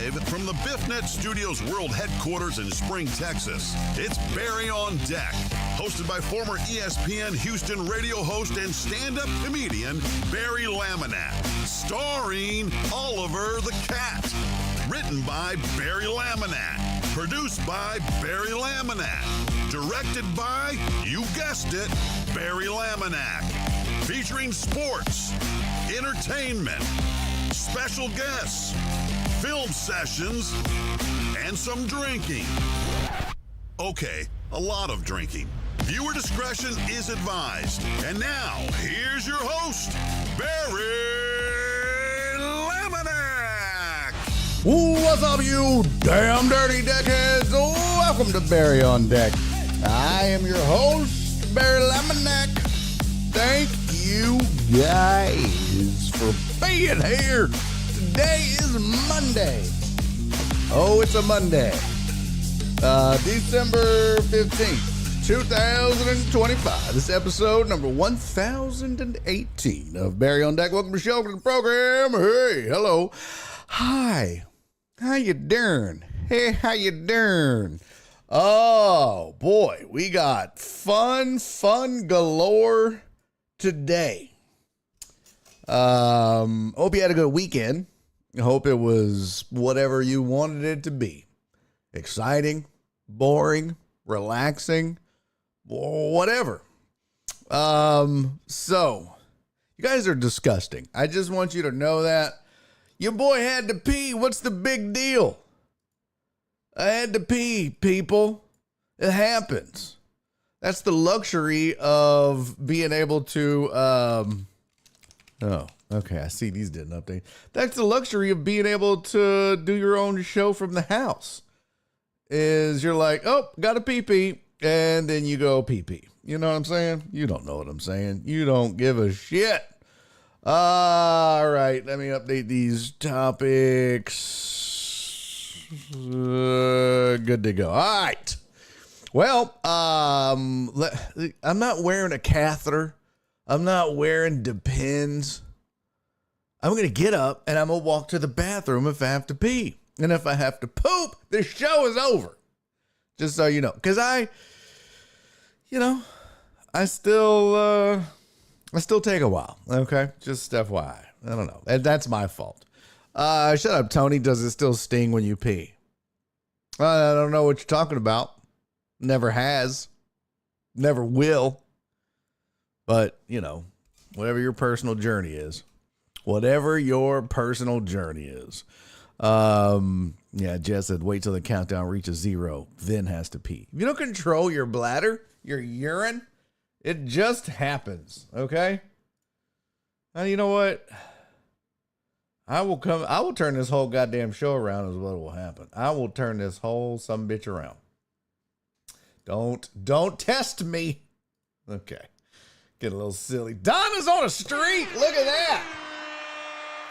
Live from the BiffNet Studios World Headquarters in Spring, Texas, it's Barry on Deck. Hosted by former ESPN Houston radio host and stand-up comedian Barry Laminack. Starring Oliver the Cat. Written by Barry Laminack. Produced by Barry Laminack. Directed by, you guessed it, Barry Laminack. Featuring sports, entertainment, special guests, film sessions, and some drinking. Okay, a lot of drinking. Viewer discretion is advised. And now, here's your host, Barry Laminack. What's up, you damn dirty deckheads? Welcome to Barry on Deck. I am your host, Barry Laminack. Thank you guys for being here. Today is Monday. Oh, it's a Monday. December 15th, 2025. This is episode number 1018 of Barry on Deck. Welcome to the show, to the program. Hey, hello. Hi. How you doing? Hey, how you doing? Oh, boy. We got fun galore today. Hope you had a good weekend. I hope it was whatever you wanted it to be. Exciting, boring, relaxing, whatever. So you guys are disgusting. I just want you to know that. Your boy had to pee. What's the big deal? I had to pee, people. It happens. That's the luxury of being able to, oh, okay. I see these didn't update. That's the luxury of being able to do your own show from the house. Is you're like, oh, got a pee-pee, and then you go pee-pee. You know what I'm saying? You don't know what I'm saying. You don't give a shit. All right, let me update these topics. Good to go. All right. Well, I'm not wearing a catheter. I'm not wearing Depends. I'm going to get up and I'm going to walk to the bathroom if I have to pee. And if I have to poop, the show is over. Just so you know. Because I still take a while. Okay? Just FYI. I don't know. And that's my fault. Shut up, Tony. Does it still sting when you pee? I don't know what you're talking about. Never has. Never will. But, whatever your personal journey is. Whatever your personal journey is. Yeah, Jess said, wait till the countdown reaches 0, then has to pee. If you don't control your bladder, your urine, it just happens, okay? And you know what? I will turn this whole goddamn show around is what will happen. I will turn this whole sumbitch around. Don't test me. Okay. Get a little silly. Donna's on a streak. Look at that.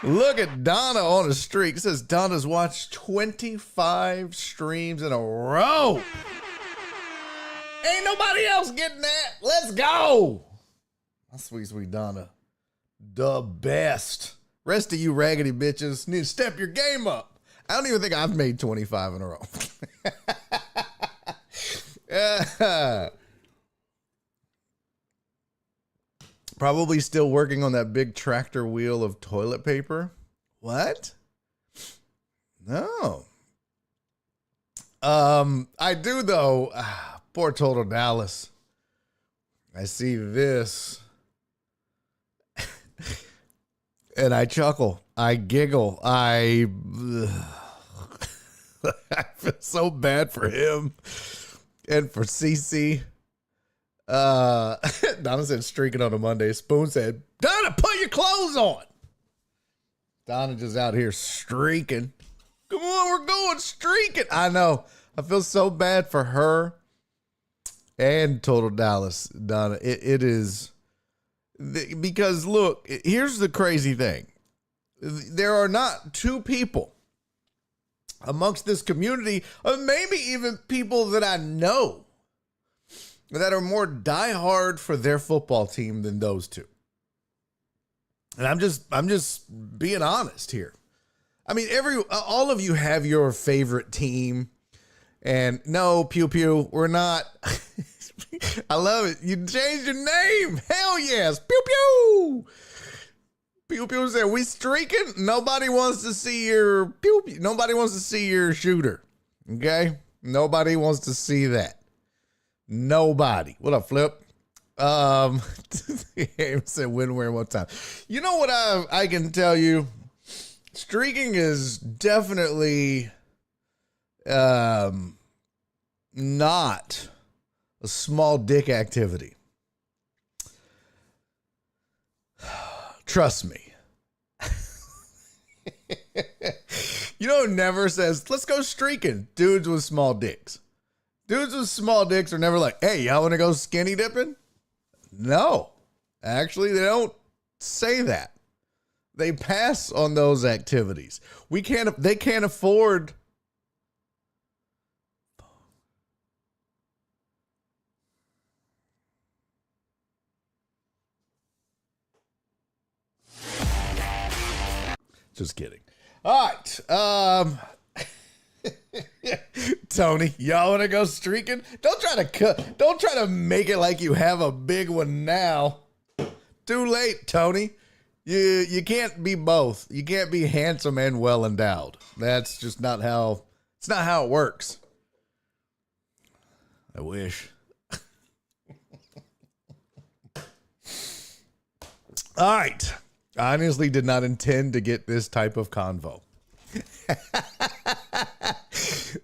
Look at Donna on a streak. It says Donna's watched 25 streams in a row. Ain't nobody else getting that. Let's go. That's sweet Donna. The best. Rest of you raggedy bitches need to step your game up. I don't even think I've made 25 in a row. Probably still working on that big tractor wheel of toilet paper. What? No. I do though. Poor Total Dallas. I see this. And I chuckle. I giggle. I feel so bad for him and for CC. Donna said streaking on a Monday. Spoon said, Donna, put your clothes on. Donna just out here streaking. Come on, we're going streaking. I know. I feel so bad for her and Total Dallas, Donna. It is because look, here's the crazy thing. There are not two people amongst this community, or maybe even people that I know, that are more diehard for their football team than those two. And I'm just being honest here. I memean, all of you have your favorite team. And no, Pew Pew, we're not. I love it. You changed your name. Hell yes. Pew Pew. Pew Pew said, we streaking? Nobody wants to see your pew pew. Nobody wants to see your shooter. Okay? Nobody wants to see that. Nobody. What up, Flip? Said win one time. You know what I can tell you? Streaking is definitely not a small dick activity. Trust me. You know, never says, let's go streaking. Dudes with small dicks. Dudes with small dicks are never like, hey, y'all want to go skinny dipping? No. Actually, they don't say that. They pass on those activities. They can't afford. Just kidding. All right. Tony, y'all want to go streaking? Don't try to make it like you have a big one now. Too late, Tony. You can't be both. You can't be handsome and well endowed. That's just not how it works. I wish. All right. I honestly did not intend to get this type of convo.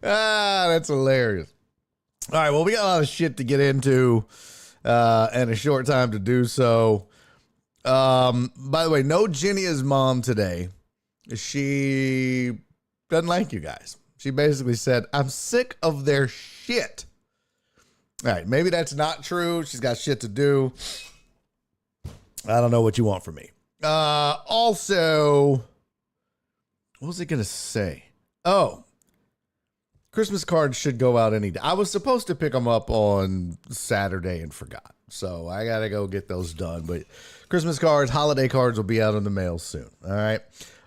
That's hilarious. All right, well, we got a lot of shit to get into and a short time to do so. By the way, no Genia's mom today. She doesn't like you guys. She basically said, I'm sick of their shit. All right, maybe that's not true. She's got shit to do. I don't know what you want from me. Also, what was I going to say? Oh, Christmas cards should go out any day. I was supposed to pick them up on Saturday and forgot. So I got to go get those done. But Christmas cards, holiday cards will be out in the mail soon. All right.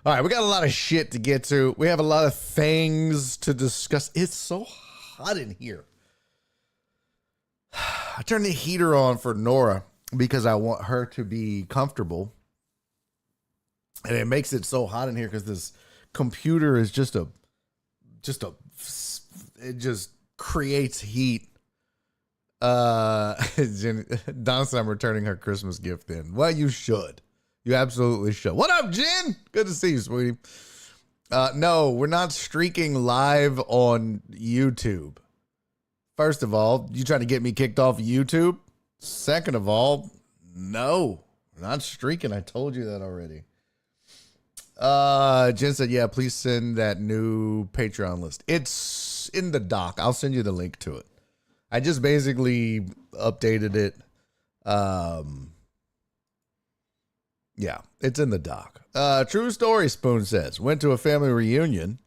All right. We got a lot of shit to get to. We have a lot of things to discuss. It's so hot in here. I turned the heater on for Nora because I want her to be comfortable. And it makes it so hot in here because this computer is it just creates heat. Donna said I'm returning her Christmas gift in. Well, you should. You absolutely should. What up, Jen? Good to see you, sweetie. No, we're not streaking live on YouTube. First of all, you trying to get me kicked off YouTube? Second of all, no, we're not streaking. I told you that already. Jen said, yeah, please send that new Patreon list. It's in the doc. I'll send you the link to it. I just basically updated it. Yeah, it's in the doc. True story, Spoon says. Went to a family reunion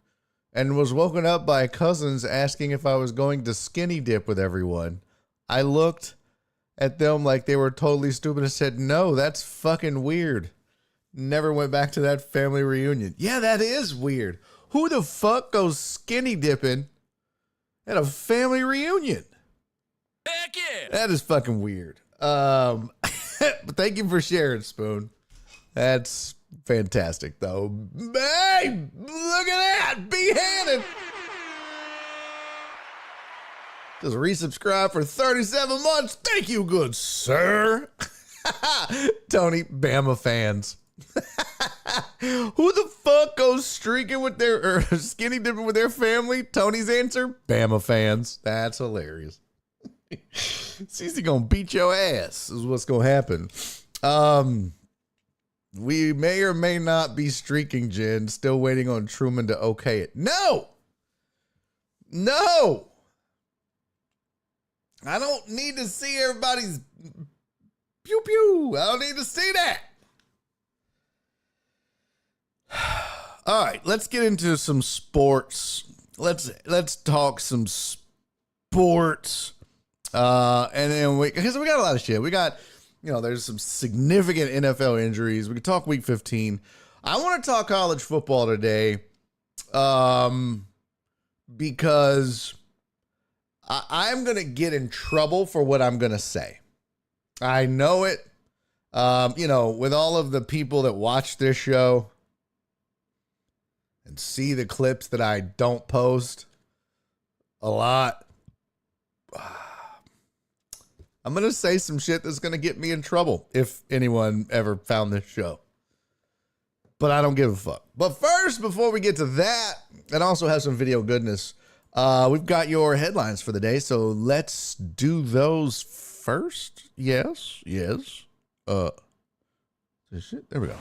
and was woken up by cousins asking if I was going to skinny dip with everyone. I looked at them like they were totally stupid and said, no, that's fucking weird. Never went back to that family reunion. Yeah, that is weird. Who the fuck goes skinny dipping at a family reunion? Heck yeah! That is fucking weird. But thank you for sharing, Spoon. That's fantastic, though. Hey, look at that! B-handed! Just resubscribe for 37 months. Thank you, good sir. Tony, Bama fans. Who the fuck goes streaking with their skinny dipping with their family? Tony's answer, Bama fans. That's hilarious. Cece gonna beat your ass is what's gonna happen. We may or may not be streaking, Jen. Still waiting on Truman to okay it. No, I don't need to see everybody's pew pew. I don't need to see that. All right, let's get into some sports. Let's talk some sports. And then because we got a lot of shit. We got, there's some significant NFL injuries. We can talk week 15. I want to talk college football today Because I'm going to get in trouble for what I'm going to say. I know it. With all of the people that watch this show and see the clips that I don't post a lot, I'm going to say some shit that's going to get me in trouble if anyone ever found this show. But I don't give a fuck. But first, before we get to that, and also have some video goodness, we've got your headlines for the day. So let's do those first. Yes. There we go.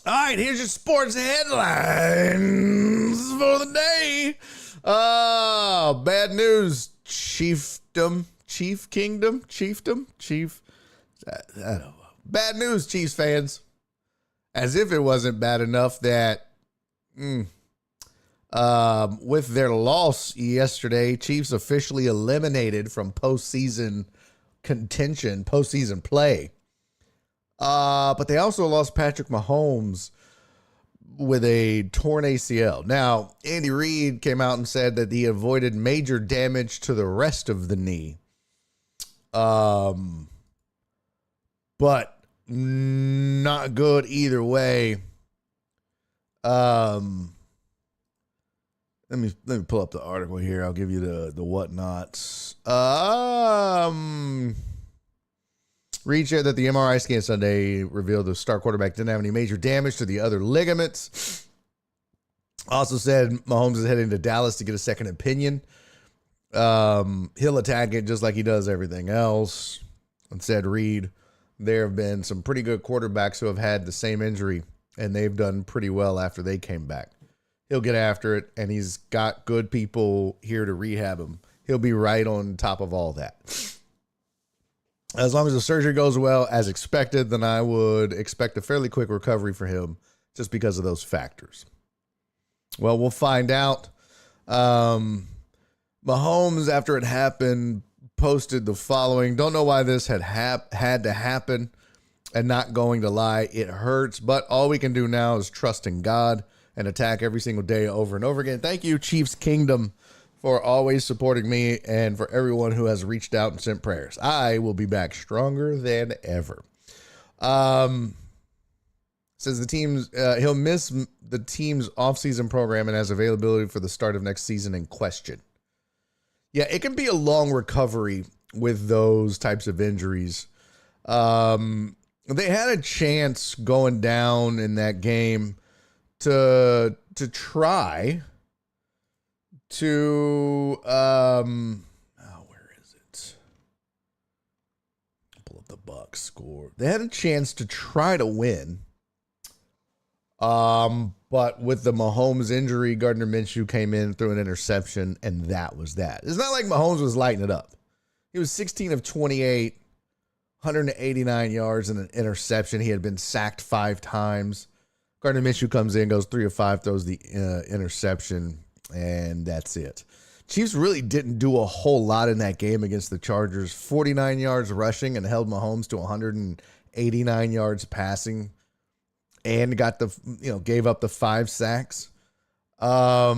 All right, here's your sports headlines for the day. Bad news, Chiefdom. I don't know. Bad news, Chiefs fans. As if it wasn't bad enough that with their loss yesterday, Chiefs officially eliminated from postseason contention, postseason play. But they also lost Patrick Mahomes with a torn ACL. Now, Andy Reid came out and said that he avoided major damage to the rest of the knee. But not good either way. Let me pull up the article here. I'll give you the whatnots. Reid shared that the MRI scan Sunday revealed the star quarterback didn't have any major damage to the other ligaments. Also said Mahomes is heading to Dallas to get a second opinion. He'll attack it just like he does everything else. And said Reid, there have been some pretty good quarterbacks who have had the same injury, and they've done pretty well after they came back. He'll get after it, and he's got good people here to rehab him. He'll be right on top of all that. As long as the surgery goes well as expected, then I would expect a fairly quick recovery for him just because of those factors. Well, we'll find out. Mahomes, after it happened, posted the following. Don't know why this had to happen, and not going to lie, it hurts, but all we can do now is trust in God and attack every single day over and over again. Thank you, Chiefs Kingdom, for always supporting me and for everyone who has reached out and sent prayers. I will be back stronger than ever. Says the team's he'll miss the team's offseason program and has availability for the start of next season in question. Yeah, it can be a long recovery with those types of injuries. They had a chance going down in that game to try to where is it? Pull up the Bucs score. They had a chance to try to win. But with the Mahomes injury, Gardner Minshew came in, threw an interception, and that was that. It's not like Mahomes was lighting it up. He was 16 of 28, 189 yards and an interception. He had been sacked 5 times. Gardner Minshew comes in, goes 3 of 5, throws the interception, and that's it. Chiefs really didn't do a whole lot in that game against the Chargers. 49 yards rushing and held Mahomes to 189 yards passing, and gave up the 5 sacks. Now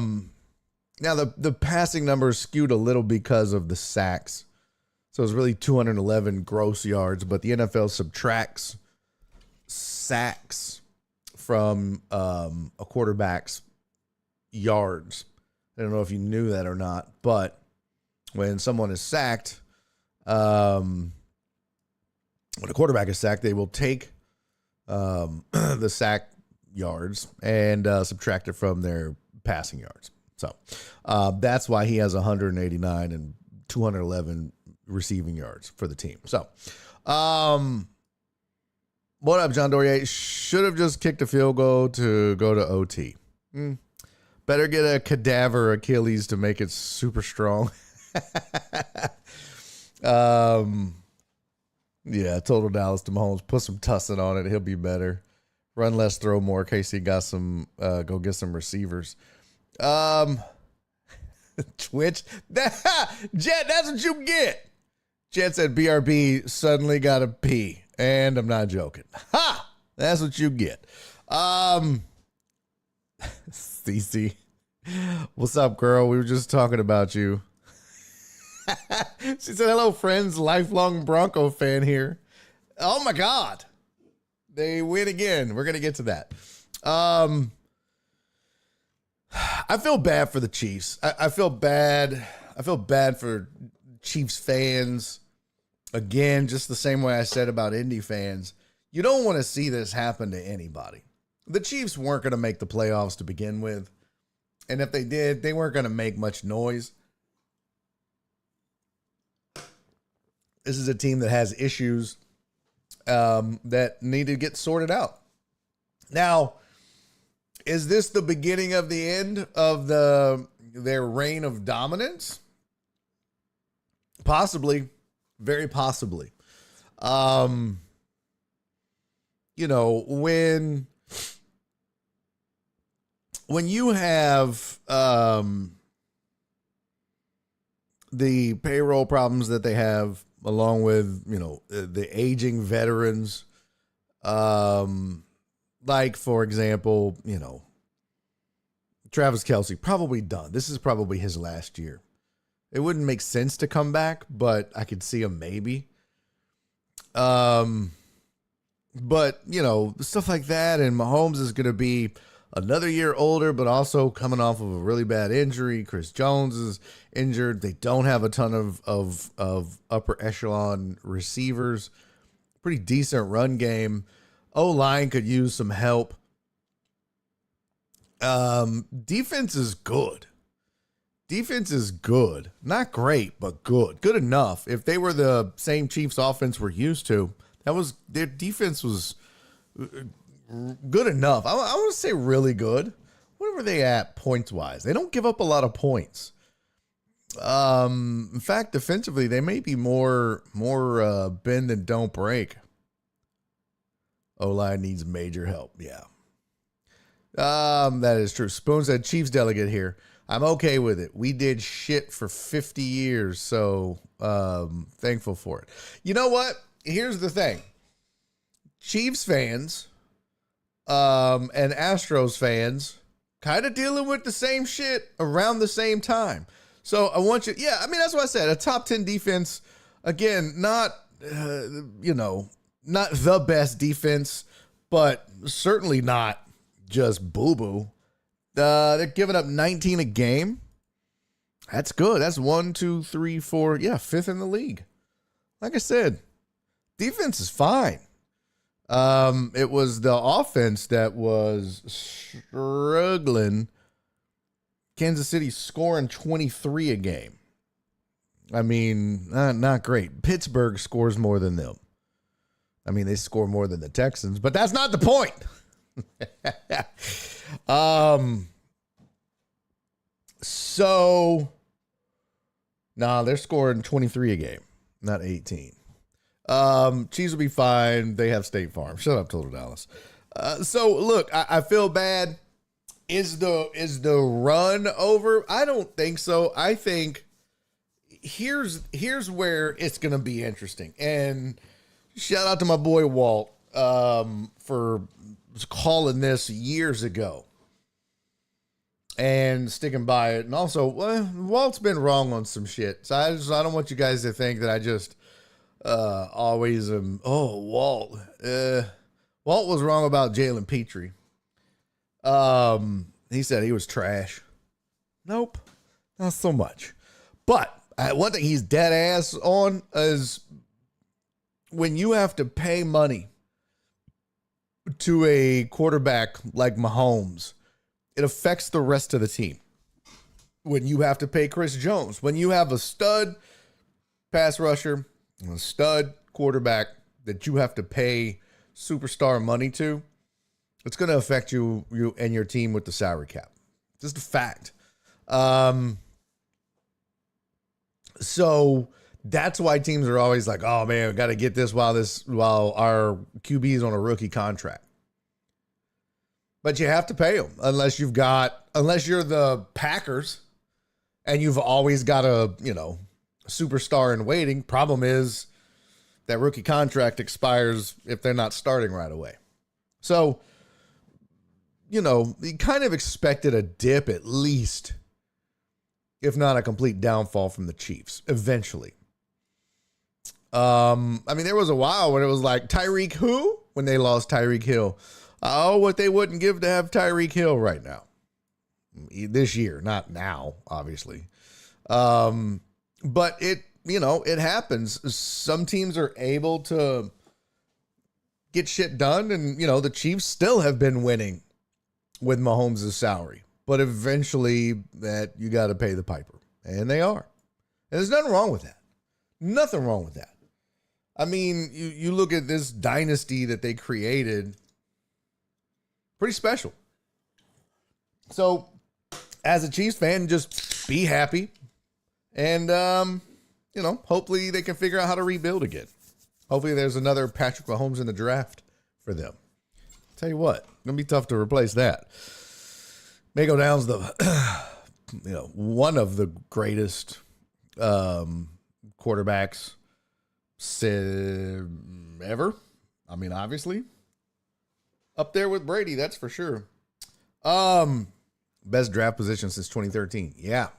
the passing numbers skewed a little because of the sacks. So it was really 211 gross yards, but the NFL subtracts sacks from a quarterback's yards. I don't know if you knew that or not, but when someone is sacked, when a quarterback is sacked, they will take the sack yards and subtract it from their passing yards. So that's why he has 189 and 211 receiving yards for the team. So what up, John Dorier? Should have just kicked a field goal to go to OT. Better get a cadaver Achilles to make it super strong. Yeah, I told Dallas to Mahomes, put some tussin on it. He'll be better. Run less, throw more. Casey got some, go get some receivers. Twitch. Jet, that's what you get. Jet said BRB suddenly got a pee. And I'm not joking. Ha! That's what you get. Cece, what's up, girl? We were just talking about you. She said, hello, friends. Lifelong Bronco fan here. Oh, my God. They win again. We're going to get to that. I feel bad for the Chiefs. I feel bad. I feel bad for Chiefs fans. Again, just the same way I said about Indy fans. You don't want to see this happen to anybody. The Chiefs weren't going to make the playoffs to begin with. And if they did, they weren't going to make much noise. This is a team that has issues that need to get sorted out. Now, is this the beginning of the end of their reign of dominance? Possibly. Very possibly. When you have the payroll problems that they have, along with, the aging veterans, like, for example, Travis Kelce, probably done. This is probably his last year. It wouldn't make sense to come back, but I could see him maybe. But, stuff like that, and Mahomes is going to be another year older, but also coming off of a really bad injury. Chris Jones is injured. They don't have a ton of upper echelon receivers. Pretty decent run game. O-line could use some help. Defense is good. Defense is good. Not great, but good. Good enough. If they were the same Chiefs offense we're used to, their defense was good enough. I want to say really good. What were they at points-wise? They don't give up a lot of points. In fact, defensively, they may be more bend and don't break. O-line needs major help. Yeah. That is true. Spoon said, Chiefs delegate here. I'm okay with it. We did shit for 50 years, so thankful for it. You know what? Here's the thing. Chiefs fans and Astros fans kind of dealing with the same shit around the same time. So I want you, that's what I said. A top 10 defense, again, not the best defense, but certainly not just boo-boo. They're giving up 19 a game. That's good. That's 1, 2, 3, 4. Yeah, fifth in the league. Like I said, defense is fine. It was the offense that was struggling. Kansas City scoring 23 a game. I mean, not great. Pittsburgh scores more than them. I mean, they score more than the Texans, but that's not the point. They're scoring 23 a game, not 18. Chiefs will be fine. They have State Farm. Shut up, Total Dallas. Look, I feel bad. Is the run over? I don't think so. I think here's where it's gonna be interesting. And shout out to my boy Walt for calling this years ago and sticking by it. And also, Walt's been wrong on some shit. So I don't want you guys to think that I just always am. Oh, Walt. Walt was wrong about Jalen Petrie. He said he was trash. Nope, not so much. But one thing he's dead ass on is when you have to pay money to a quarterback like Mahomes, it affects the rest of the team. When you have to pay Chris Jones, when you have a stud pass rusher, a stud quarterback that you have to pay superstar money to, it's going to affect you and your team with the salary cap. Just a fact. So that's why teams are always like, oh man, we got to get this while our QB is on a rookie contract. But you have to pay them unless you're the Packers and you've always got a superstar in waiting. Problem is that rookie contract expires if they're not starting right away. So, you kind of expected a dip at least, if not a complete downfall from the Chiefs eventually. There was a while when it was like Tyreek who? When they lost Tyreek Hill. Oh, what they wouldn't give to have Tyreek Hill right now. This year, not now, obviously. But it happens. Some teams are able to get shit done, and the Chiefs still have been winning with Mahomes' salary. But eventually that you got to pay the piper. And they are. And there's nothing wrong with that. Nothing wrong with that. I mean, you look at this dynasty that they created, pretty special. So, as a Chiefs fan, just be happy. And, hopefully they can figure out how to rebuild again. Hopefully there's another Patrick Mahomes in the draft for them. Tell you what, it's going to be tough to replace that. May go down as one of the greatest quarterbacks ever. I mean, obviously. Up there with Brady, that's for sure. Best draft position since 2013. Yeah.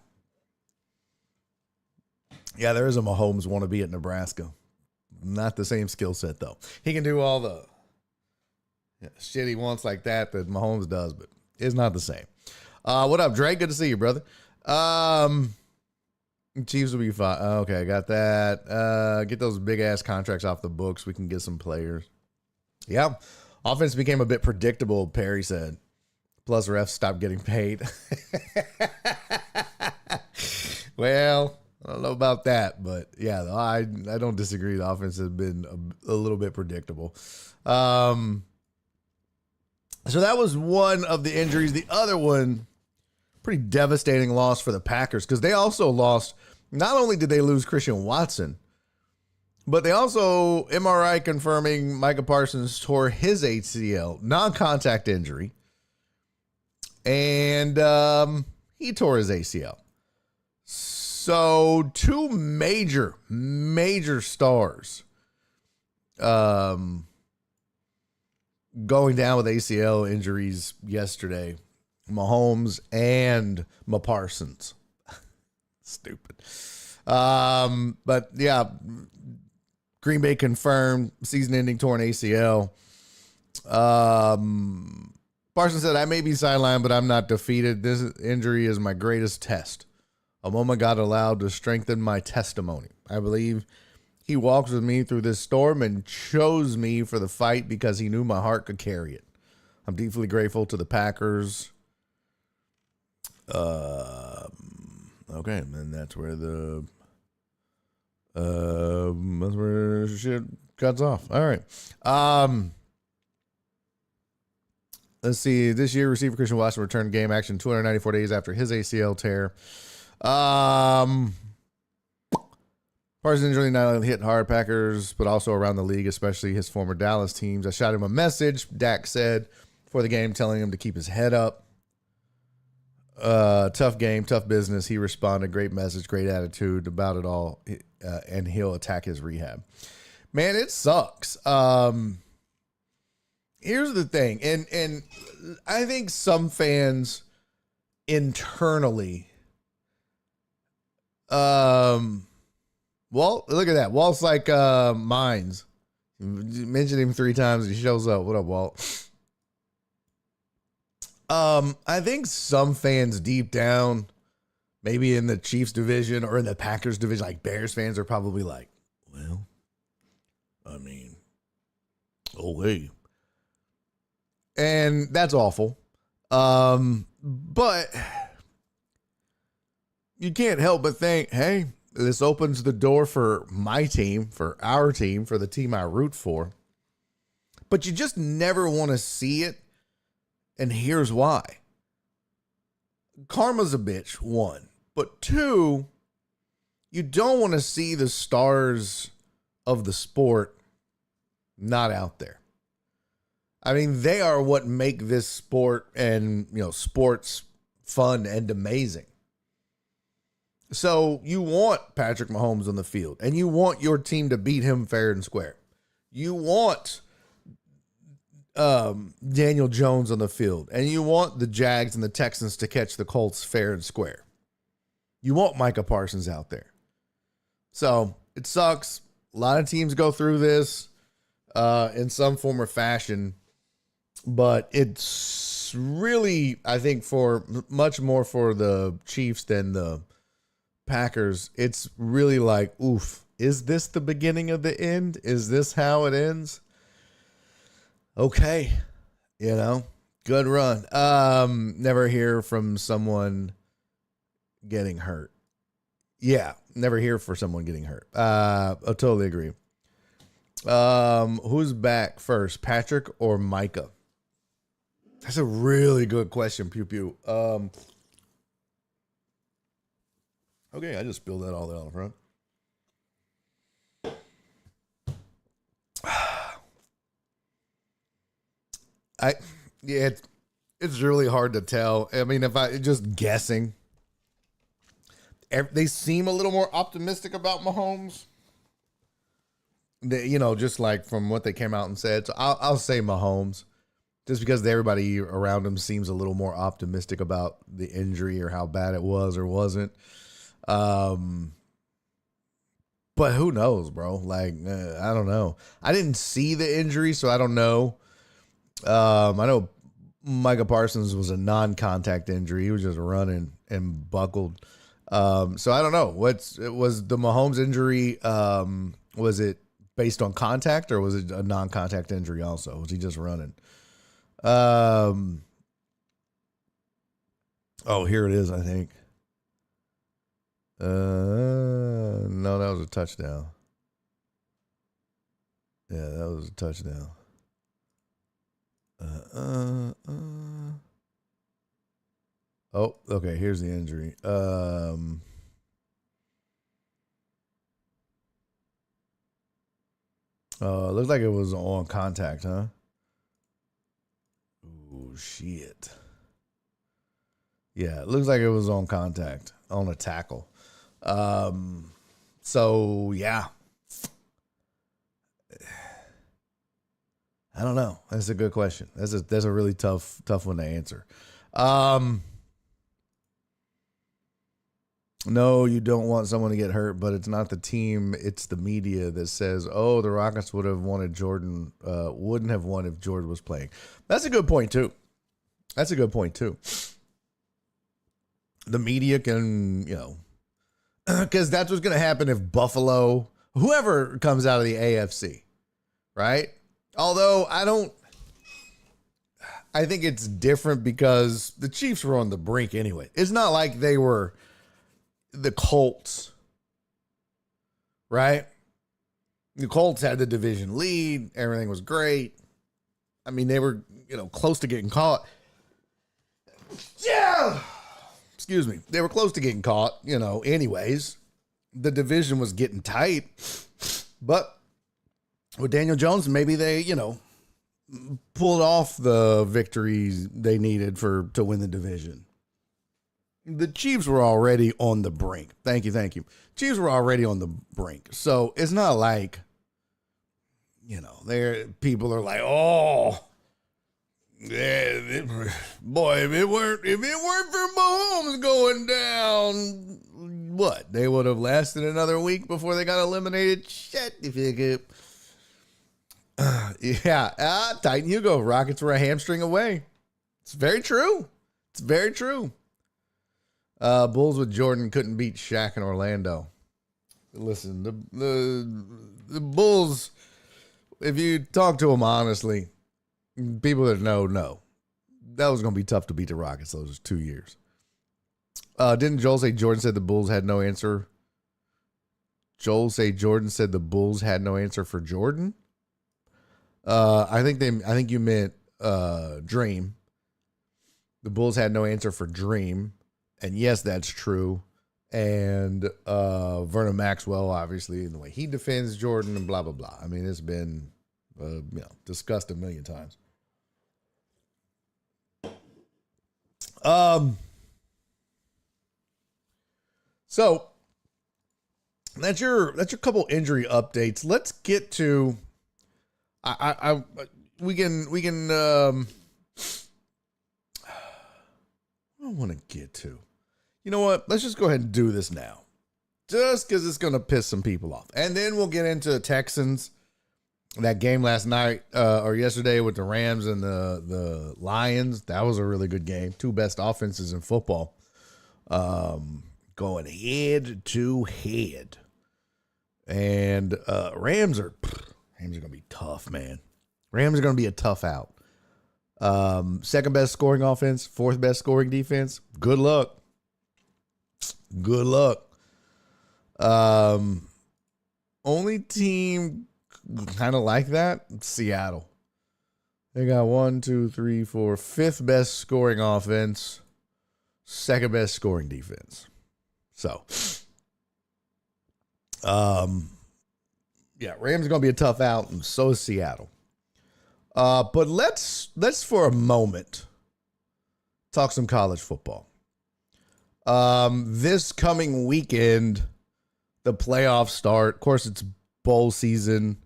Yeah, there is a Mahomes wannabe at Nebraska. Not the same skill set, though. He can do all the shit he wants like that Mahomes does, but it's not the same. What up, Drake? Good to see you, brother. Chiefs will be fine. Okay, I got that. Get those big-ass contracts off the books. We can get some players. Yeah. Offense became a bit predictable, Perry said. Plus, refs stopped getting paid. Well, I don't know about that, but yeah, I don't disagree. The offense has been a little bit predictable. So that was one of the injuries. The other one, pretty devastating loss for the Packers, because they also lost. Not only did they lose Christian Watson, but they also, MRI confirming Micah Parsons tore his ACL, non-contact injury, and he tore his ACL. So two major stars going down with ACL injuries yesterday. Mahomes and Parsons. Stupid. But yeah, Green Bay confirmed season-ending torn ACL. Parsons said, I may be sidelined, but I'm not defeated. This injury is my greatest test. A moment God allowed to strengthen my testimony. I believe he walks with me through this storm and chose me for the fight because he knew my heart could carry it. I'm deeply grateful to the Packers. Okay, and that's where shit cuts off. All right. Let's see. This year, receiver Christian Watson returned game action 294 days after his ACL tear. Parsons' injury not only hit hard Packers, but also around the league, especially his former Dallas teams. I shot him a message, Dak said, for the game, telling him to keep his head up. Tough game, tough business. He responded, great message, great attitude about it all, and he'll attack his rehab. Man, it sucks. Here's the thing, and I think some fans internally, Walt, look at that. Walt's like Mines. You mentioned him 3 times. He shows up. What up, Walt? I think some fans deep down, maybe in the Chiefs division or in the Packers division, like Bears fans, are probably like, well, I mean, oh, hey. And that's awful. But you can't help but think, hey, this opens the door for my team, for our team, for the team I root for. But you just never want to see it. And here's why. Karma's a bitch, 1. But 2, you don't want to see the stars of the sport not out there. I mean, they are what make this sport and, sports fun and amazing. So you want Patrick Mahomes on the field, and you want your team to beat him fair and square. You want Daniel Jones on the field, and you want the Jags and the Texans to catch the Colts fair and square. You want Micah Parsons out there. So it sucks. A lot of teams go through this in some form or fashion, but it's really, I think, for much more for the Chiefs than the Packers. It's really like, oof, is this the beginning of the end? Is this how it ends? Okay, good run. Never hear from someone getting hurt. Yeah, never hear for someone getting hurt. I totally agree. Who's back first, Patrick or Micah? That's a really good question, Pew Pew. Okay, I just spilled that all out in front. It's really hard to tell. I mean, if I just guessing, they seem a little more optimistic about Mahomes. Just like from what they came out and said. So I'll say Mahomes, just because everybody around him seems a little more optimistic about the injury or how bad it was or wasn't. But who knows, bro? Like, I don't know. I didn't see the injury, so I don't know. I know Micah Parsons was a non-contact injury. He was just running and buckled. So I don't know. Was the Mahomes injury? Was it based on contact or was it a non-contact injury also? Was he just running? Oh, here it is, I think. No, that was a touchdown. Yeah, that was a touchdown. Oh, okay. Here's the injury. Looks like it was on contact, huh? Oh shit. Yeah, it looks like it was on contact, on a tackle. So yeah. I don't know. That's a good question. That's a really tough one to answer. No, you don't want someone to get hurt, but it's not the team. It's the media that says, oh, the Rockets would have wanted Jordan, wouldn't have won if Jordan was playing. That's a good point, too. The media can, because that's what's going to happen if Buffalo, whoever comes out of the AFC, right? Although I think it's different because the Chiefs were on the brink anyway. It's not like they were the Colts, right? The Colts had the division lead. Everything was great. I mean, they were, close to getting caught. Yeah. Excuse me. They were close to getting caught, anyways. The division was getting tight. But with Daniel Jones, maybe they, pulled off the victories they needed to win the division. The Chiefs were already on the brink. Thank you. Chiefs were already on the brink. So it's not like, people are like, oh, yeah, boy, if it weren't for Mahomes going down, what? They would have lasted another week before they got eliminated. Shut the fuck up. Yeah, Titan Hugo. Rockets were a hamstring away. It's very true. Bulls with Jordan couldn't beat Shaq in Orlando. Listen, the Bulls, if you talk to them honestly, people that know, that was going to be tough to beat the Rockets those 2 years. Didn't Joel say Jordan said the Bulls had no answer? Joel say Jordan said the Bulls had no answer for Jordan? I think you meant Dream. The Bulls had no answer for Dream. And yes, that's true. And Vernon Maxwell, obviously, and the way he defends Jordan and blah, blah, blah. I mean, it's been discussed a million times. So that's your couple injury updates. Let's get to I don't want to get to. You know what? Let's just go ahead and do this now. Just because it's going to piss some people off. And then we'll get into the Texans. That game last night or yesterday with the Rams and the Lions. That was a really good game. Two best offenses in football. Going head to head. And Rams are going to be tough, man. Rams are going to be a tough out. Second best scoring offense, fourth best scoring defense. Good luck. Good luck. Only team kind of like that, Seattle. They got 1, 2, 3, 4, fifth best scoring offense, second best scoring defense. So, yeah, Rams are going to be a tough out, and so is Seattle. But let's for a moment talk some college football. This coming weekend, the playoffs start. Of course, it's bowl season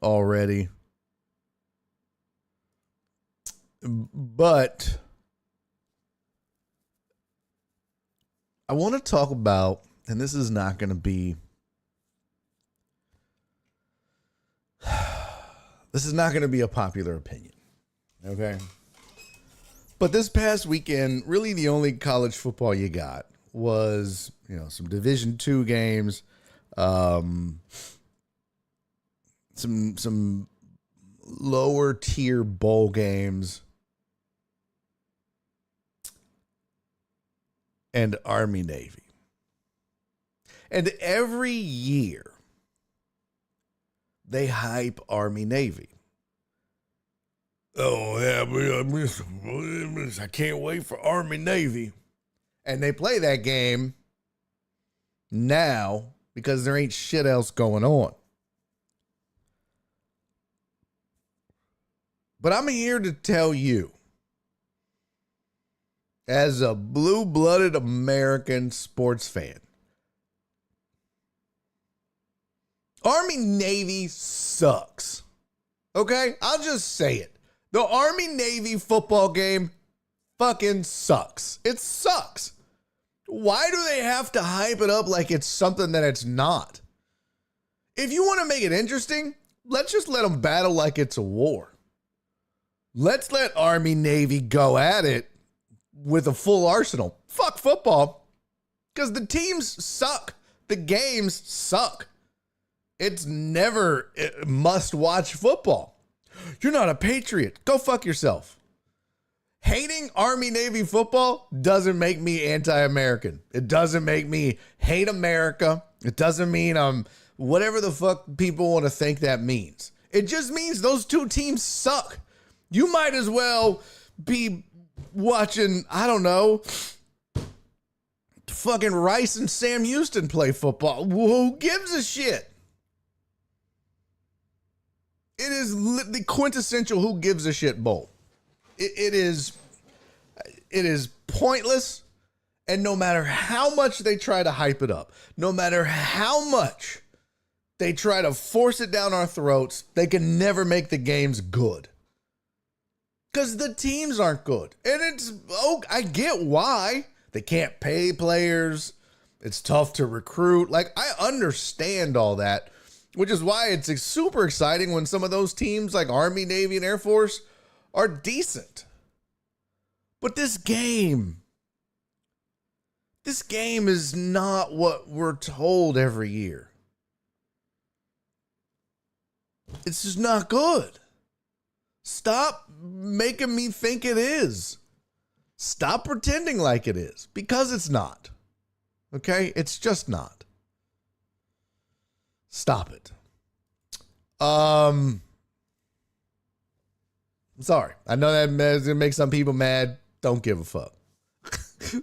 already. But I want to talk about, and this is not going to be a popular opinion, okay? But this past weekend, really the only college football you got was, some Division II games, some lower tier bowl games, and Army Navy. And every year, they hype Army Navy. Oh, yeah, I can't wait for Army Navy. And they play that game now because there ain't shit else going on. But I'm here to tell you, as a blue-blooded American sports fan, Army Navy sucks. Okay? I'll just say it. The Army Navy football game fucking sucks. It sucks. Why do they have to hype it up like it's something that it's not? If you want to make it interesting, let's just let them battle like it's a war. Let's let Army Navy go at it with a full arsenal. Fuck football. Because the teams suck. The games suck. It's never must-watch football. You're not a patriot. Go fuck yourself. Hating Army Navy football doesn't make me anti-American. It doesn't make me hate America. It doesn't mean I'm whatever the fuck people want to think that means. It just means those two teams suck. You might as well be watching, I don't know, fucking Rice and Sam Houston play football. Who gives a shit? It is the quintessential who gives a shit bowl. It is pointless, and no matter how much they try to hype it up, no matter how much they try to force it down our throats, they can never make the games good. Because the teams aren't good. And I get why. They can't pay players. It's tough to recruit. Like, I understand all that. Which is why it's super exciting when some of those teams like Army, Navy, and Air Force are decent. But this game is not what we're told every year. It's just not good. Stop making me think it is. Stop pretending like it is, because it's not. Okay? It's just not. Stop it. Sorry. I know that is going to make some people mad. Don't give a fuck.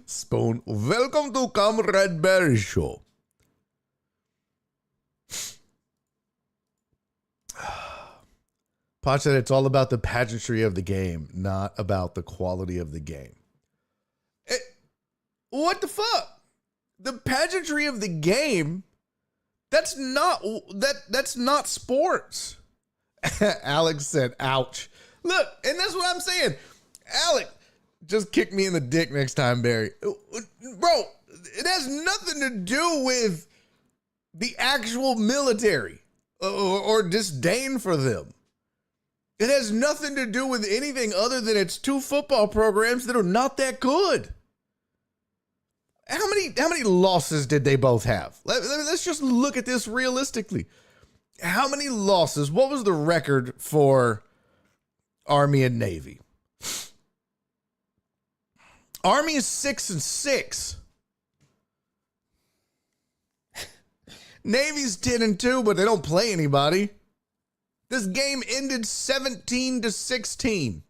Spoon. Welcome to Comrade Barry Show. Potch said it's all about the pageantry of the game, not about the quality of the game. What the fuck? The pageantry of the game... That's not sports. Alex said, ouch. Look, and that's what I'm saying. Alex, just kick me in the dick next time, Barry. Bro, it has nothing to do with the actual military or disdain for them. It has nothing to do with anything other than it's two football programs that are not that good. How many losses did they both have? Let's just look at this realistically. How many losses? What was the record for Army and Navy? Army is 6-6. Navy's 10-2, but they don't play anybody. This game ended 17-16.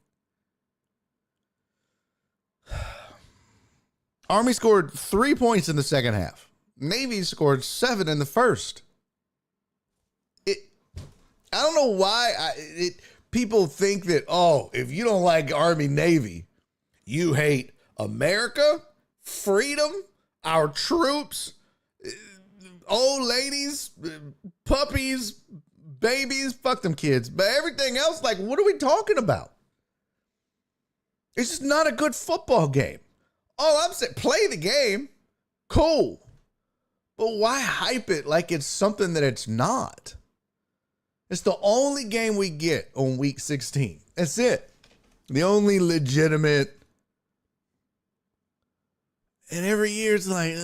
Army scored 3 points in the second half. Navy scored 7 in the first. I don't know why people think that, oh, if you don't like Army Navy, you hate America, freedom, our troops, old ladies, puppies, babies, fuck them kids. But everything else, like, what are we talking about? It's just not a good football game. All I'm saying, play the game, cool. But why hype it like it's something that it's not? It's the only game we get on week 16. That's it. The only legitimate. And every year it's like,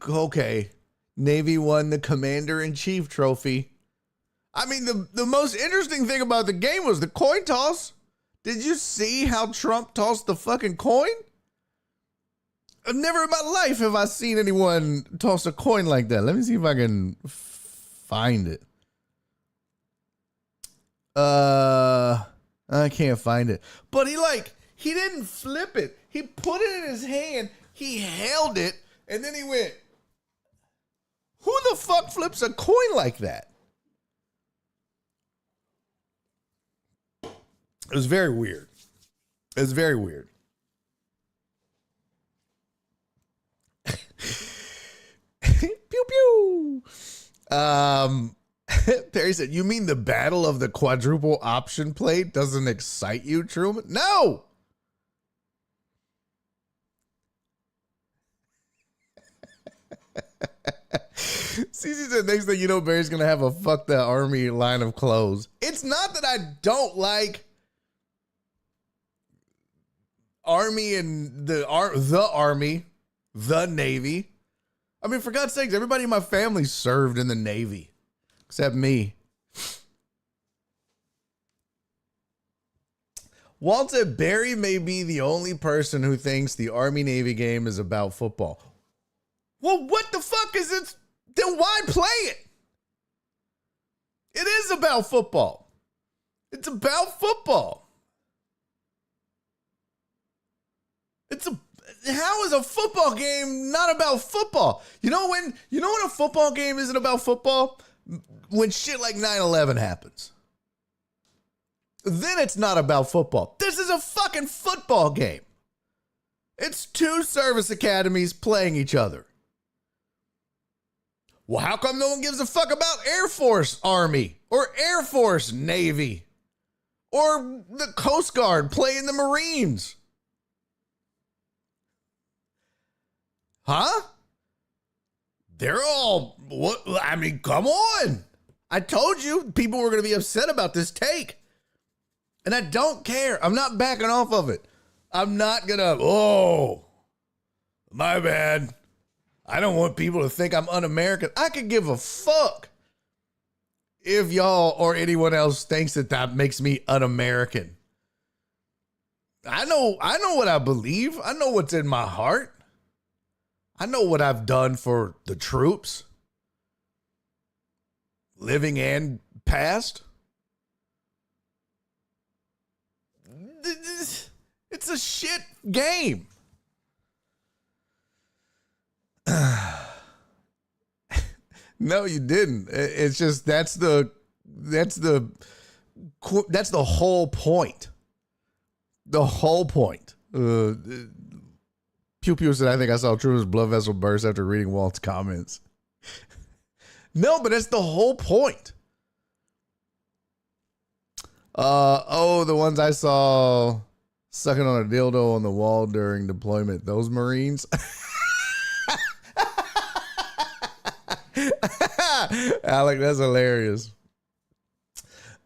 okay, Navy won the Commander-in-Chief trophy. I mean, the most interesting thing about the game was the coin toss. Did you see how Trump tossed the fucking coin? Never in my life have I seen anyone toss a coin like that. Let me see if I can find it. I can't find it. But he didn't flip it. He put it in his hand. He held it. And then he went, who the fuck flips a coin like that? It was very weird. It was very weird. Pew pew. Perry said, you mean the battle of the quadruple option plate doesn't excite you, Truman? No. Cece said, next thing you know, Barry's going to have a fuck the Army line of clothes. It's not that I don't like Army and the Army, the Navy. I mean, for God's sakes, everybody in my family served in the Navy, except me. Walt said Barry may be the only person who thinks the Army-Navy game is about football. Well, what the fuck is it? Then why play it? It is about football. It's about football. How is a football game not about football? You know when a football game isn't about football? When shit like 9/11 happens. Then it's not about football. This is a fucking football game. It's two service academies playing each other. Well, how come no one gives a fuck about Air Force Army or Air Force Navy or the Coast Guard playing the Marines? Huh? They're all, what? I mean, come on. I told you people were going to be upset about this take. And I don't care. I'm not backing off of it. I'm not going to, oh, my bad. I don't want people to think I'm un-American. I could give a fuck if y'all or anyone else thinks that makes me un-American. I know what I believe. I know what's in my heart. I know what I've done for the troops, living and past. It's a shit game. No, you didn't. It's just that's the whole point. The whole point. Pew Pew said, I think I saw Truman's blood vessel burst after reading Walt's comments. No, but that's the whole point. The ones I saw sucking on a dildo on the wall during deployment. Those Marines. Alec, that's hilarious.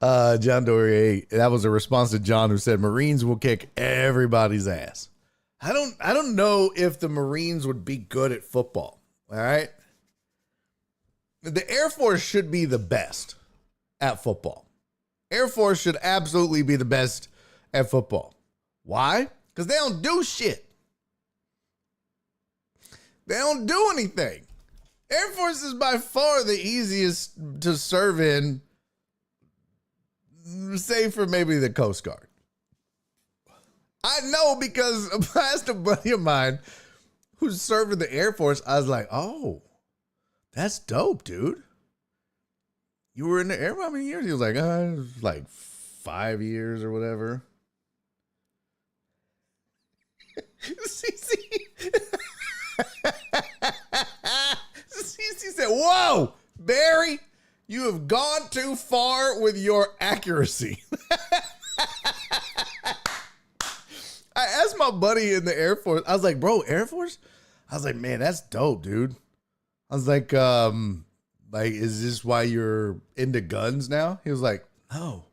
John Dory 8. That was a response to John, who said Marines will kick everybody's ass. I don't know if the Marines would be good at football. All right. The Air Force should be the best at football. Air Force should absolutely be the best at football. Why? Because they don't do shit. They don't do anything. Air Force is by far the easiest to serve in, save for maybe the Coast Guard. I know because I asked a buddy of mine who's served in the Air Force. I was like, oh, that's dope, dude. You were in the Air Force how many years? He was like 5 years or whatever. CC said, whoa, Barry, you have gone too far with your accuracy. I asked my buddy in the Air Force, I was like, bro, Air Force? I was like, man, that's dope, dude. I was like, is this why you're into guns now? He was like, no,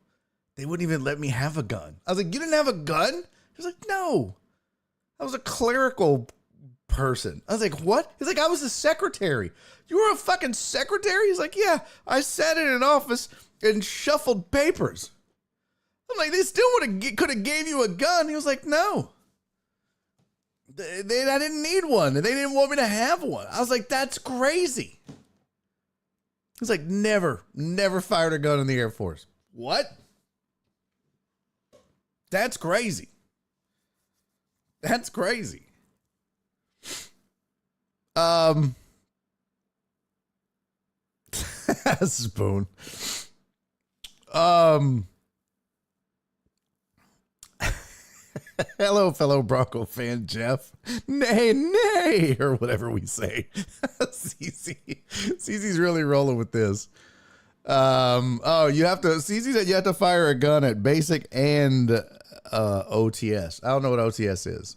they wouldn't even let me have a gun. I was like, you didn't have a gun? He was like, no, I was a clerical person. I was like, what? He's like, I was a secretary. You were a fucking secretary? He's like, yeah, I sat in an office and shuffled papers. I'm like, they still could have gave you a gun. He was like, no. I didn't need one. They didn't want me to have one. I was like, that's crazy. He's like, never fired a gun in the Air Force. What? That's crazy. That's crazy. Spoon. Hello, fellow Bronco fan Jeff. Nay, or whatever we say. CC's really rolling with this. CC said you have to fire a gun at basic and OTS. I don't know what OTS is.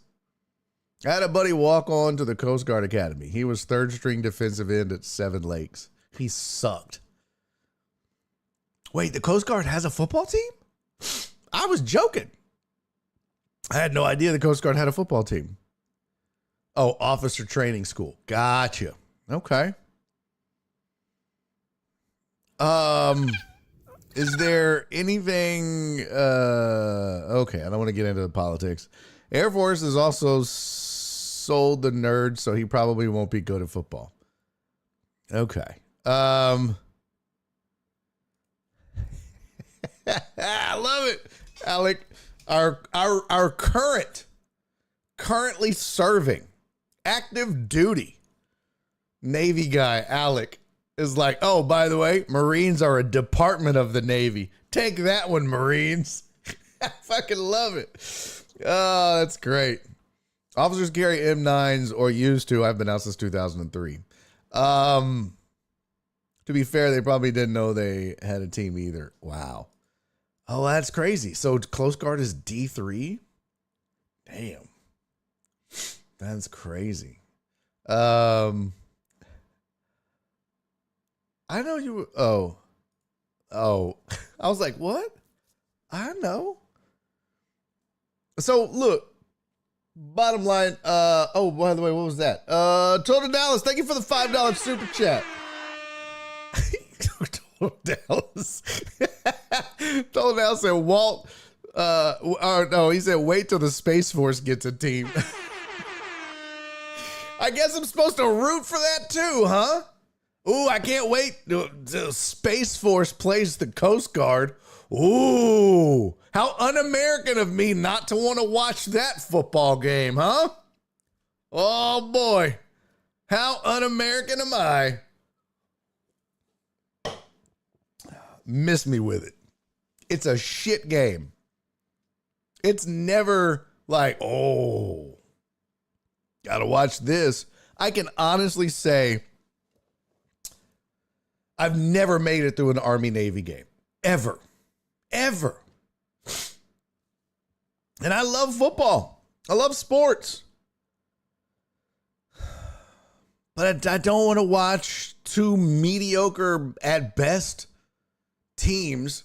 I had a buddy walk on to the Coast Guard Academy. He was third string defensive end at Seven Lakes. He sucked. Wait, the Coast Guard has a football team? I was joking. I had no idea the Coast Guard had a football team. Oh, officer training school. Gotcha. Okay. Is there anything, okay, I don't want to get into the politics. Air Force is also sold the nerd, so he probably won't be good at football. Okay. I love it. Alec, our currently serving active duty Navy guy, Alec, is like, oh, by the way, Marines are a department of the Navy. Take that one, Marines. I fucking love it. Oh, that's great. Officers carry M9s or used to. I've been out since 2003. To be fair, they probably didn't know they had a team either. Wow. Oh, that's crazy. So Coast Guard is D3? Damn. That's crazy. I know you. Oh. I was like, what? I know. So look, bottom line. Oh, by the way, what was that? Total Dallas, thank you for the $5 super chat. Total Dallas. Total Dallas said Walt. No, he said wait till the Space Force gets a team. I guess I'm supposed to root for that too, huh? Ooh, I can't wait. The Space Force plays the Coast Guard. Ooh, how un-American of me not to want to watch that football game, huh? Oh boy, how un-American am I? Miss me with it. It's a shit game. It's never like, oh, gotta watch this. I can honestly say I've never made it through an Army-Navy game. Ever. Ever. And I love football. I love sports. But I don't want to watch two mediocre, at best, teams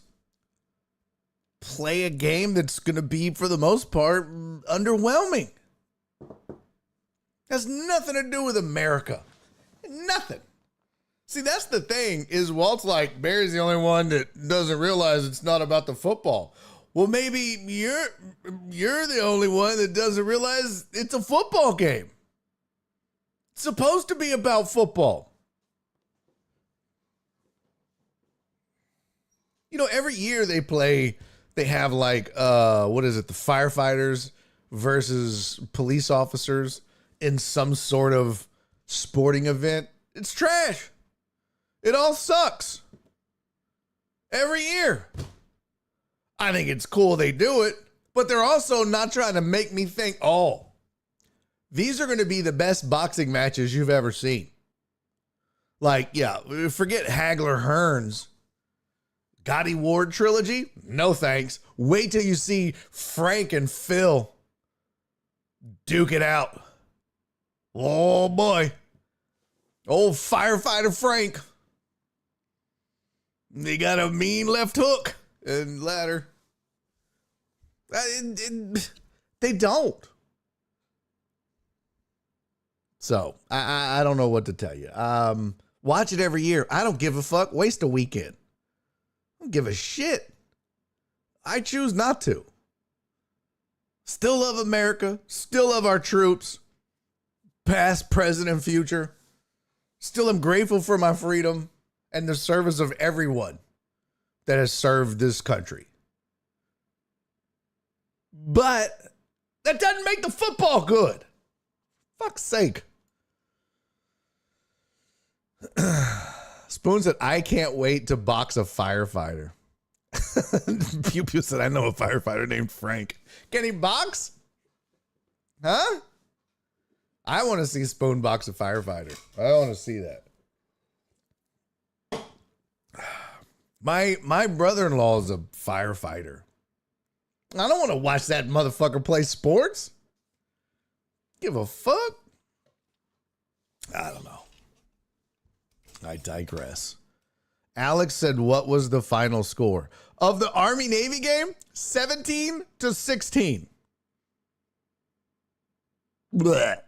play a game that's going to be, for the most part, underwhelming. Has nothing to do with America. Nothing. See, that's the thing, is Walt's like, Barry's the only one that doesn't realize it's not about the football. Well, maybe you're the only one that doesn't realize it's a football game. It's supposed to be about football. You know, every year they have like, what is it? The firefighters versus police officers in some sort of sporting event. It's trash. It all sucks. Every year. I think it's cool they do it, but they're also not trying to make me think, oh, these are going to be the best boxing matches you've ever seen. Like, yeah, forget Hagler Hearns. Gotti Ward trilogy? No thanks. Wait till you see Frank and Phil duke it out. Oh boy. Old firefighter Frank. They got a mean left hook and ladder. They don't. So I don't know what to tell you. Watch it every year. I don't give a fuck. Waste a weekend. I don't give a shit. I choose not to. Still love America. Still love our troops. Past, present, and future. Still am grateful for my freedom and the service of everyone that has served this country. But that doesn't make the football good. Fuck's sake. Spoon said, I can't wait to box a firefighter. Pew Pew said, I know a firefighter named Frank. Can he box? Huh? I want to see Spoon box a firefighter. I want to see that. My brother-in-law is a firefighter. I don't want to watch that motherfucker play sports. Give a fuck. I don't know. I digress. Alex said, what was the final score of the Army-Navy game? 17-16. Blech.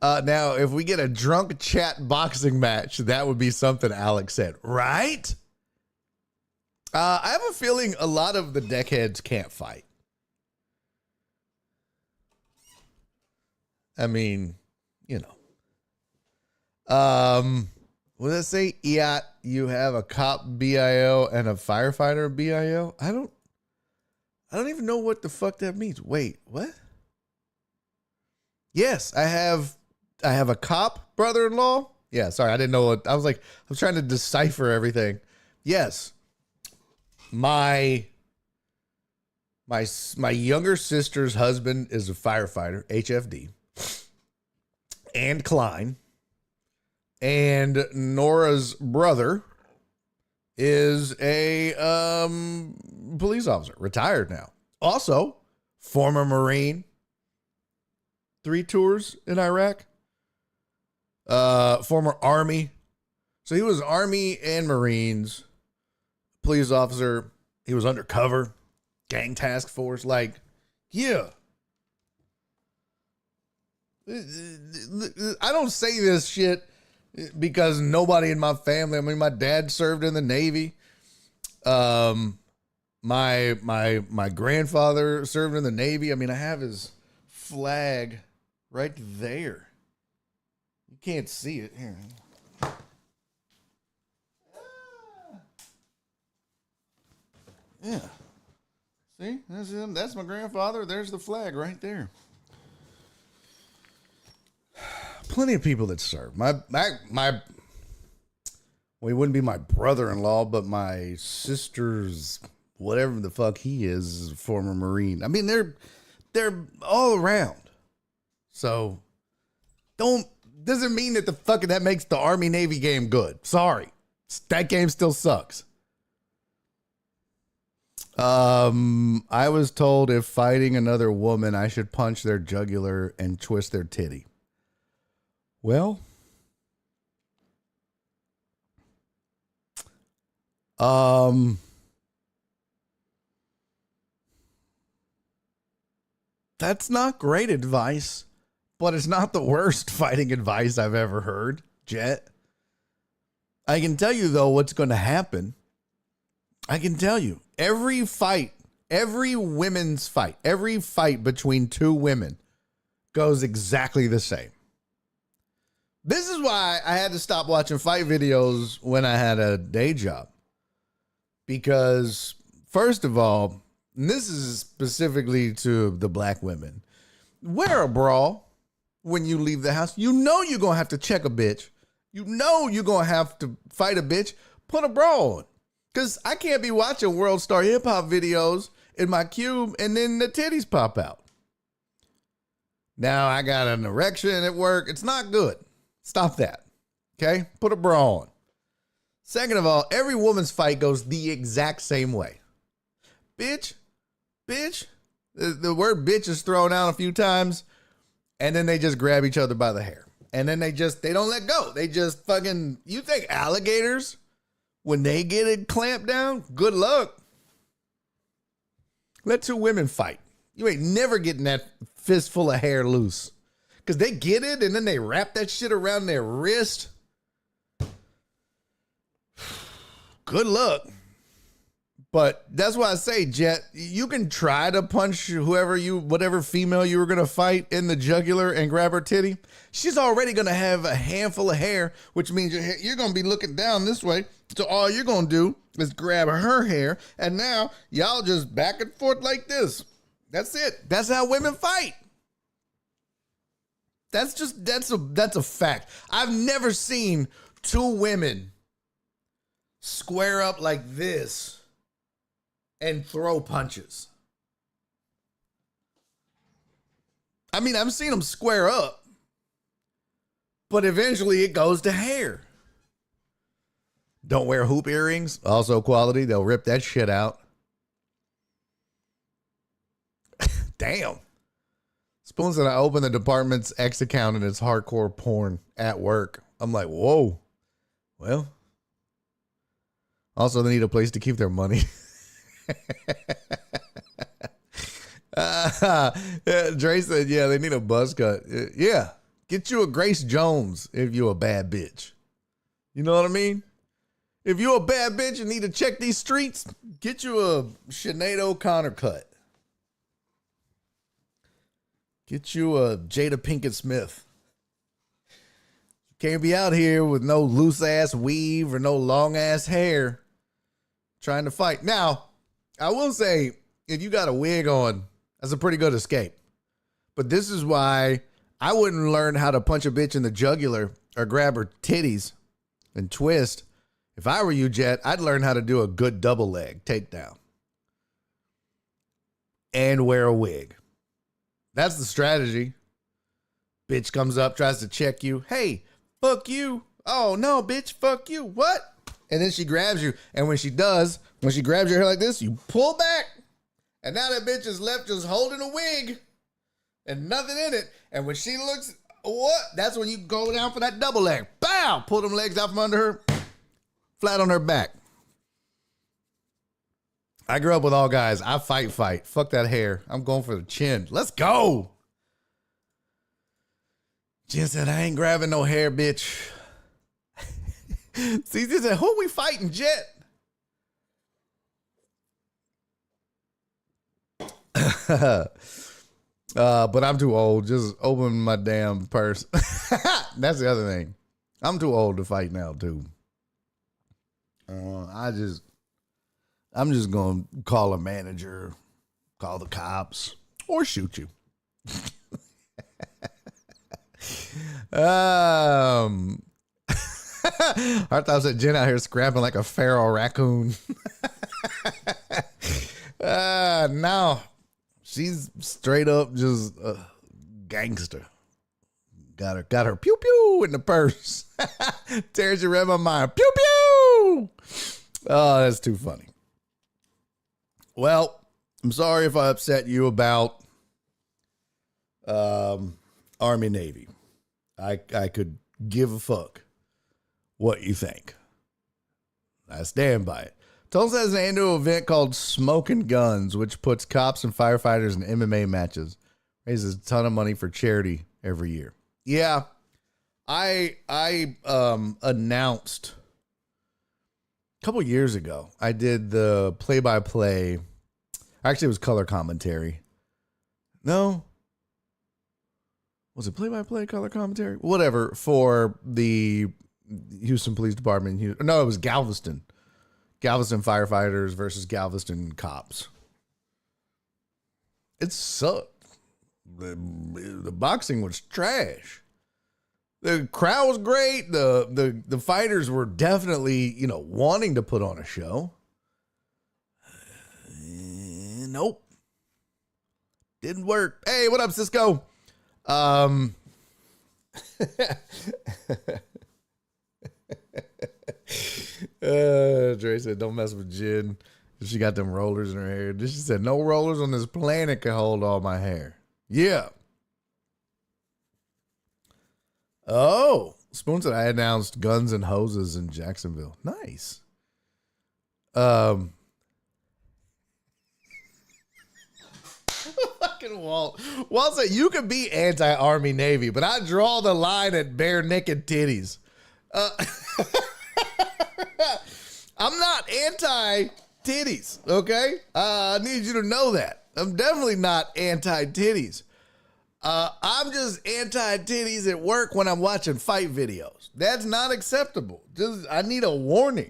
Now, if we get a drunk chat boxing match, that would be something Alex said, right? I have a feeling a lot of the deckheads can't fight. I mean, you know. What did I say? EOT, you have a cop BIO and a firefighter BIO? I don't even know what the fuck that means. Wait, what? Yes, I have a cop brother-in-law. Yeah, sorry, I didn't know what I was trying to decipher everything. Yes. My younger sister's husband is a firefighter, HFD. And Klein. And Nora's brother is a police officer, retired now. Also, former Marine. 3 tours in Iraq. Former Army. So he was Army and Marines. Police officer. He was undercover. Gang task force. Like, yeah. I don't say this shit because nobody in my family. I mean, my dad served in the Navy. My grandfather served in the Navy. I mean, I have his flag right there. You can't see it here. Yeah. See? That's him. That's my grandfather. There's the flag right there. Plenty of people that serve. My well, he wouldn't be my brother-in-law, but my sister's whatever the fuck he is a former Marine. I mean, they're all around. So don't doesn't mean that that makes the Army Navy game good. Sorry. That game still sucks. I was told if fighting another woman, I should punch their jugular and twist their titty. Well, that's not great advice, but it's not the worst fighting advice I've ever heard, Jet. I can tell you, though, what's going to happen. I can tell you, every fight between two women goes exactly the same. This is why I had to stop watching fight videos when I had a day job. Because, first of all, and this is specifically to the black women, wear a bra when you leave the house. You know you're going to have to check a bitch. You know you're going to have to fight a bitch. Put a bra on. Because I can't be watching World Star Hip Hop videos in my cube and then the titties pop out. Now I got an erection at work. It's not good. Stop that. Okay? Put a bra on. Second of all, every woman's fight goes the exact same way. Bitch. The word bitch is thrown out a few times, and then they just grab each other by the hair. And then they don't let go. They just fucking, you think alligators, when they get it clamped down, good luck. Let two women fight. You ain't never getting that fistful of hair loose. Because they get it, and then they wrap that shit around their wrist. Good luck. But that's why I say, Jet, you can try to punch whatever female you were going to fight in the jugular and grab her titty. She's already going to have a handful of hair, which means you're going to be looking down this way. So all you're going to do is grab her hair. And now y'all just back and forth like this. That's it. That's how women fight. That's a fact. I've never seen two women square up like this and throw punches. I mean, I've seen them square up, but eventually it goes to hair. Don't wear hoop earrings. Also quality. They'll rip that shit out. Damn. Spoon said I opened the department's X account and it's hardcore porn at work. I'm like, whoa. Well, also they need a place to keep their money. Dre said, yeah, they need a buzz cut. Yeah. Get you a Grace Jones if you a bad bitch. You know what I mean? If you a bad bitch and need to check these streets, get you a Sinead O'Connor cut. Get you a Jada Pinkett Smith. Can't be out here with no loose ass weave or no long ass hair trying to fight. Now, I will say, if you got a wig on, that's a pretty good escape. But this is why I wouldn't learn how to punch a bitch in the jugular or grab her titties and twist. If I were you, Jet, I'd learn how to do a good double leg takedown and wear a wig. That's the strategy. Bitch comes up, tries to check you. Hey, fuck you. Oh, no, bitch, fuck you. What? And then she grabs you. And when she grabs your hair like this, you pull back. And now that bitch is left just holding a wig and nothing in it. And when she looks, what? That's when you go down for that double leg. Bow! Pull them legs out from under her. Flat on her back. I grew up with all guys. I fight. Fuck that hair. I'm going for the chin. Let's go. Jen said, I ain't grabbing no hair, bitch. See, she said, who we fighting, Jet? But I'm too old. Just open my damn purse. That's the other thing. I'm too old to fight now, too. I'm just going to call a manager, call the cops, or shoot you. I thought said Jen out here scrapping like a feral raccoon. No, she's straight up just gangster. got her pew pew in the purse. Tears you read my mind. Pew pew. Oh, that's too funny. Well, I'm sorry if I upset you about Army Navy. I could give a fuck what you think. I stand by it. Tulsa has an annual event called Smoking Guns, which puts cops and firefighters in MMA matches. Raises a ton of money for charity every year. Yeah, I announced a couple years ago. I did the play-by-play. Actually, it was color commentary. No. Was it play-by-play, color commentary? Whatever, for the Houston Police Department. No, it was Galveston. Galveston firefighters versus Galveston cops. It sucked. The boxing was trash. The crowd was great. The fighters were definitely, wanting to put on a show. Nope. Didn't work. Hey, what up, Cisco? Dre said, don't mess with Jen. She got them rollers in her hair. She said, no rollers on this planet can hold all my hair. Yeah. Oh, Spoon said I announced Guns and Hoses in Jacksonville. Nice. Fucking Walt. Walt said, you could be anti-Army Navy, but I draw the line at bare naked titties. I'm not anti-titties, okay? I need you to know that. I'm definitely not anti-titties. I'm just anti-titties at work when I'm watching fight videos. That's not acceptable. I need a warning.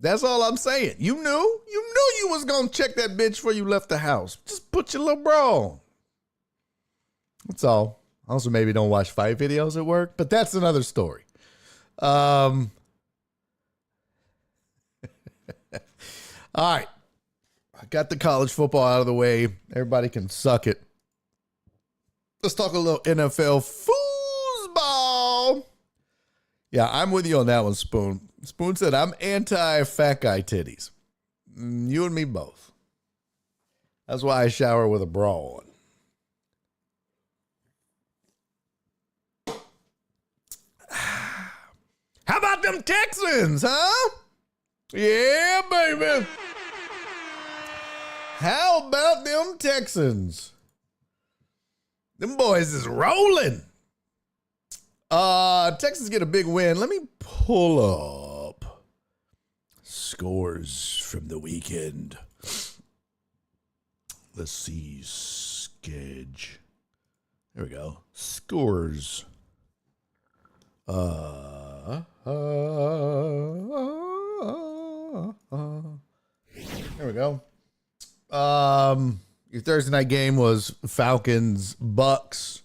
That's all I'm saying. You knew you was going to check that bitch before you left the house. Just put your little bra on. That's all. Also, maybe don't watch fight videos at work, but that's another story. All right. I got the college football out of the way. Everybody can suck it. Let's talk a little NFL foosball. Yeah, I'm with you on that one, Spoon. Spoon said, I'm anti-fat guy titties. You and me both. That's why I shower with a bra on. How about them Texans, huh? Yeah, baby. How about them Texans? Them boys is rolling. Texans get a big win. Let me pull up scores from the weekend. Let's see. Sketch. There we go. Scores. There we go. Your Thursday night game was Falcons Bucks.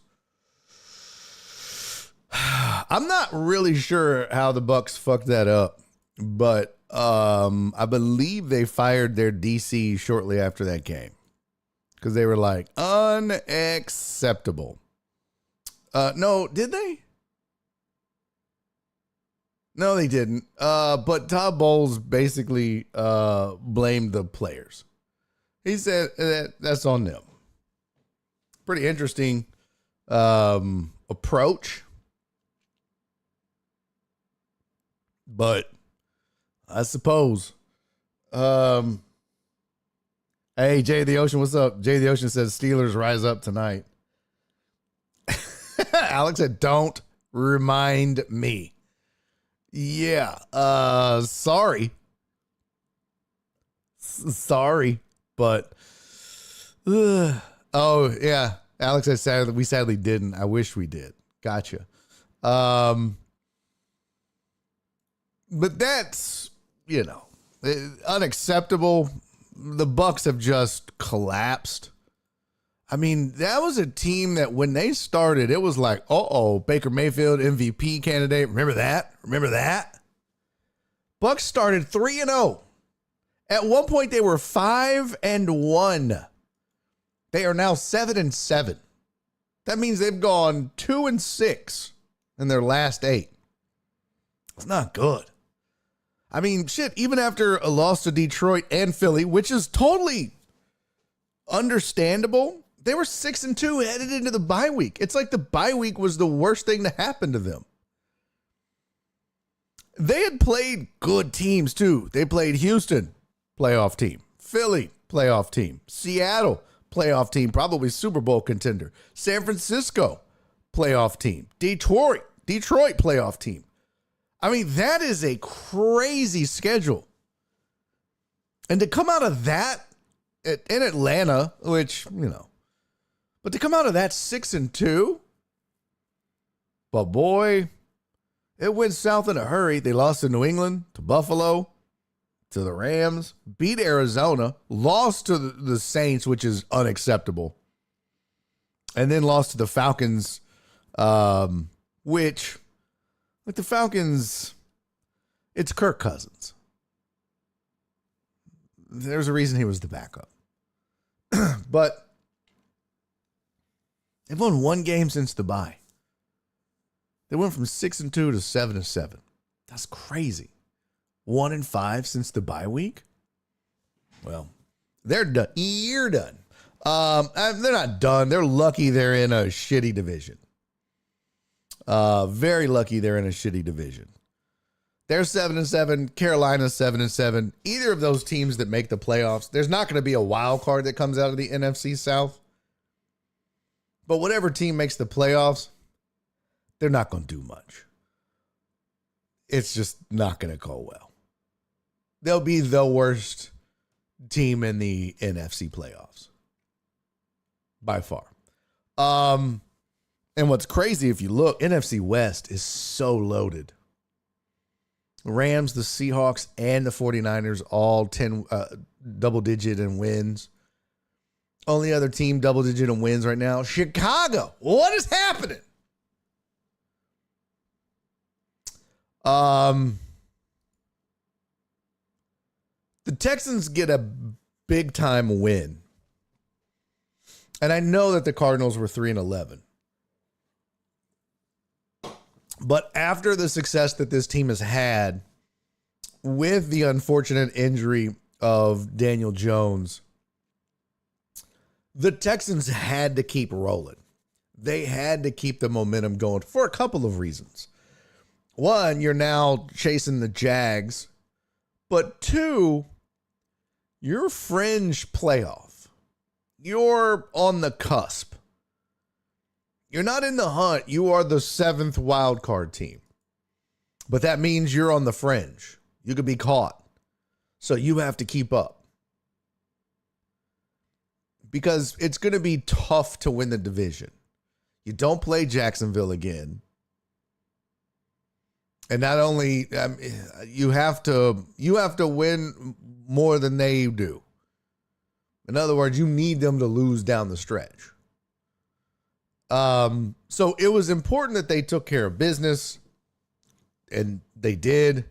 I'm not really sure how the Bucks fucked that up, but I believe they fired their DC shortly after that game because they were like unacceptable. No, did they? No, they didn't. But Todd Bowles basically blamed the players. He said that's on them. Pretty interesting approach. But I suppose. Hey, Jay the Ocean, what's up? Jay the Ocean says Steelers rise up tonight. Alex said, don't remind me. Yeah. Sorry. Sorry. But, oh, yeah. Alex said we sadly didn't. I wish we did. Gotcha. But that's, unacceptable. The Bucks have just collapsed. I mean, that was a team that when they started, it was like, Baker Mayfield, MVP candidate. Remember that? Remember that? Bucks started 3-0. At one point, they were 5-1. They are now 7-7. That means they've gone 2-6 in their last 8. It's not good. I mean, shit, even after a loss to Detroit and Philly, which is totally understandable, they were 6-2 headed into the bye week. It's like the bye week was the worst thing to happen to them. They had played good teams too. They played Houston, playoff team, Philly, playoff team, Seattle, playoff team, probably Super Bowl contender, San Francisco, playoff team, Detroit, playoff team. I mean, that is a crazy schedule. And to come out of that in Atlanta, which, but to come out of that 6-2, but boy, it went south in a hurry. They lost to New England, to Buffalo, to the Rams, beat Arizona, lost to the Saints, which is unacceptable, and then lost to the Falcons, which, with the Falcons, it's Kirk Cousins. There's a reason he was the backup. But they've won one game since the bye. They went from 6-2 to 7-7. That's crazy. 1-5 since the bye week. Well, they're done. You're done. They're not done. They're lucky they're in a shitty division. Very lucky they're in a shitty division. They're 7-7. Carolina's 7-7. Either of those teams that make the playoffs, there's not going to be a wild card that comes out of the NFC South. But whatever team makes the playoffs, they're not going to do much. It's just not going to go well. They'll be the worst team in the NFC playoffs. By far. And what's crazy, if you look, NFC West is so loaded. Rams, the Seahawks, and the 49ers all 10 double-digit in wins. Only other team double-digit in wins right now, Chicago. What is happening? The Texans get a big-time win. And I know that the Cardinals were 3-11. But after the success that this team has had with the unfortunate injury of Daniel Jones, the Texans had to keep rolling. They had to keep the momentum going for a couple of reasons. One, you're now chasing the Jags. But two, you're fringe playoff. You're on the cusp. You're not in the hunt. You are the 7th wild card team. But that means you're on the fringe. You could be caught. So you have to keep up. Because it's going to be tough to win the division. You don't play Jacksonville again. And not only you have to win more than they do. In other words, you need them to lose down the stretch. So it was important that they took care of business, and they did.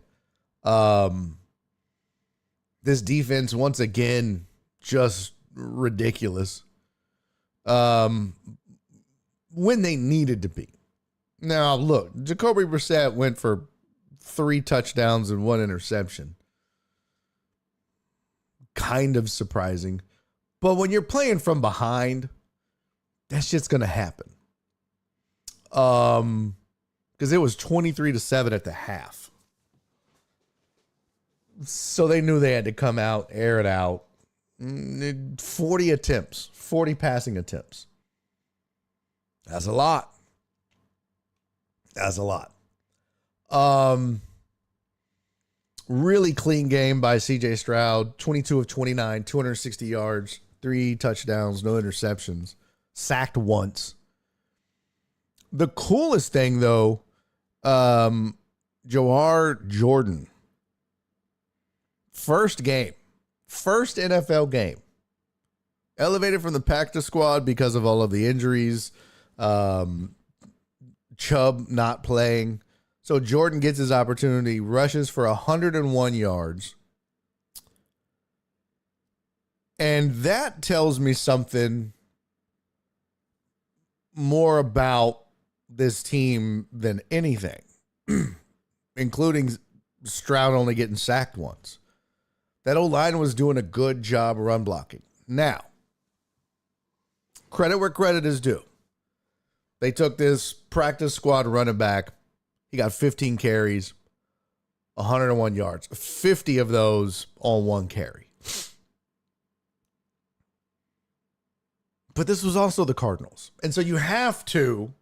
This defense, once again, just ridiculous. When they needed to be. Now, look, Jacoby Brissett went for 3 touchdowns and 1 interception. Kind of surprising. But when you're playing from behind, that shit's going to happen. Because it was 23-7 at the half. So they knew they had to come out, air it out. 40 attempts, 40 passing attempts. That's a lot. That's a lot. Really clean game by CJ Stroud. 22 of 29, 260 yards, 3 touchdowns, no interceptions. Sacked once. The coolest thing, though, Jawhar Jordan. First NFL game. Elevated from the practice squad because of all of the injuries. Chubb not playing. So Jordan gets his opportunity, rushes for 101 yards. And that tells me something more about this team than anything, including Stroud only getting sacked once. That O-line was doing a good job run blocking. Now, credit where credit is due. They took this practice squad running back. He got 15 carries, 101 yards, 50 of those on one carry. But this was also the Cardinals. And so you have to,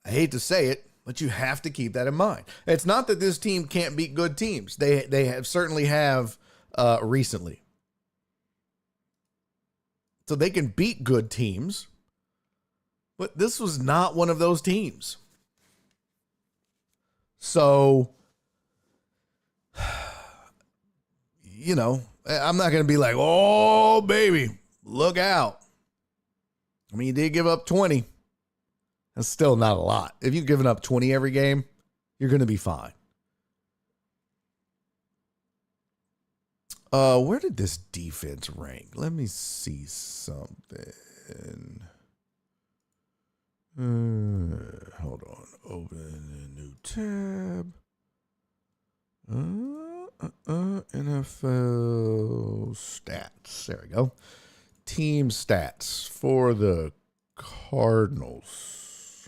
I hate to say it, but you have to keep that in mind. It's not that this team can't beat good teams. They have certainly have recently. So they can beat good teams. But this was not one of those teams. So, you know, I'm not going to be like, oh, baby, look out. I mean, you did give up 20. That's still not a lot. If you've given up 20 every game, you're going to be fine. Where did this defense rank? Let me see something. Hold on. Open a new tab. NFL stats. There we go. Team stats for the Cardinals.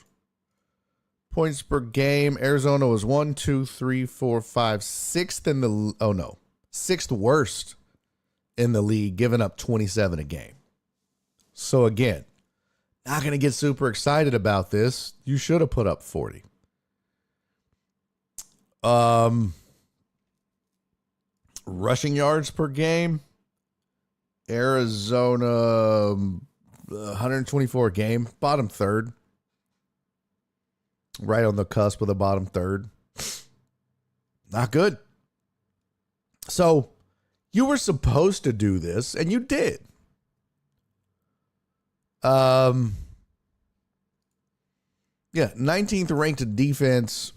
Points per game. Arizona was 1, 2, 3, 4, 5, sixth in the sixth worst in the league, giving up 27 a game. So again, not going to get super excited about this. You should have put up 40. Rushing yards per game. Arizona, 124 a game, bottom third. Right on the cusp of the bottom third. Not good. So you were supposed to do this, and you did. Yeah, 19th ranked defense.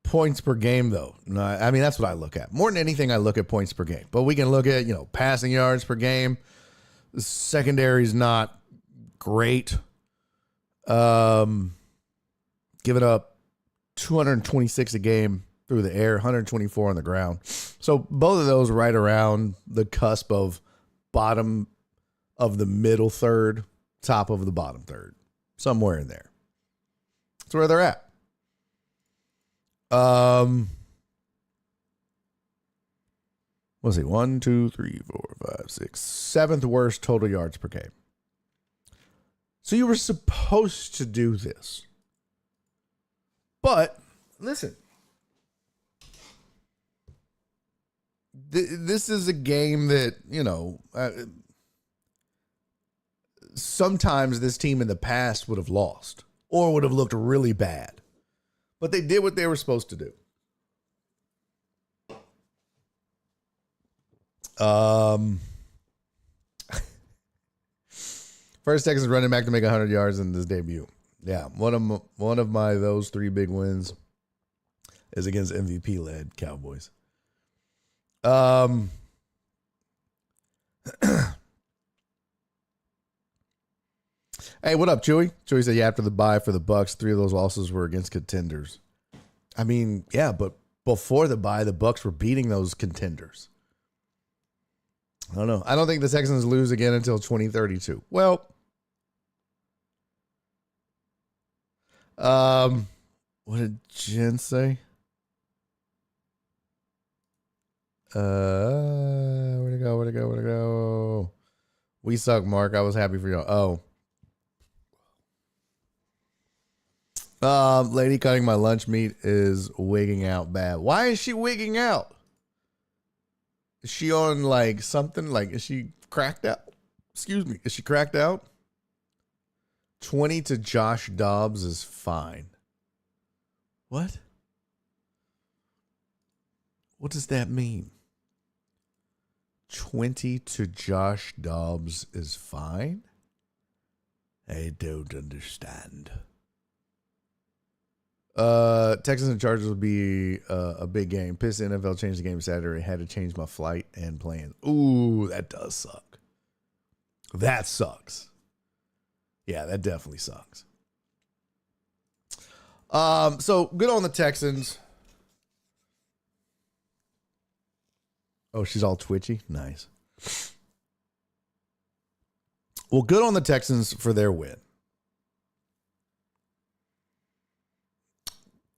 Points per game, though. No, I mean, that's what I look at. More than anything, I look at points per game. But we can look at, passing yards per game. The secondary is not great. Giving up 226 a game through the air, 124 on the ground. So both of those right around the cusp of bottom of the middle third, top of the bottom third. Somewhere in there. That's where they're at. Let's see, 1, 2, 3, 4, 5, 6, seventh worst total yards per game. So you were supposed to do this. But listen, this is a game that, sometimes this team in the past would have lost or would have looked really bad. But they did what they were supposed to do. First Texans running back to make 100 yards in this debut. Yeah, one of my those three big wins is against MVP-led Cowboys. Hey, what up, Chewy? Chewy said, yeah, after the bye for the Bucs, 3 of those losses were against contenders. I mean, yeah, but before the bye, the Bucs were beating those contenders. I don't know. I don't think the Texans lose again until 2032. Well, what did Jen say? Where'd it go? We suck, Mark. I was happy for you. Oh. Lady cutting my lunch meat is wigging out bad. Why is she wigging out? Is she on like something? Like, is she cracked out? Excuse me. Is she cracked out? 20 to Josh Dobbs is fine. What? What does that mean? 20 to Josh Dobbs is fine? I don't understand. Texans and Chargers will be a big game. Pissed the NFL changed the game Saturday. Had to change my flight and plan. Ooh, that does suck. That sucks. Yeah, that definitely sucks. So good on the Texans. Oh, she's all twitchy. Nice. Well, good on the Texans for their win.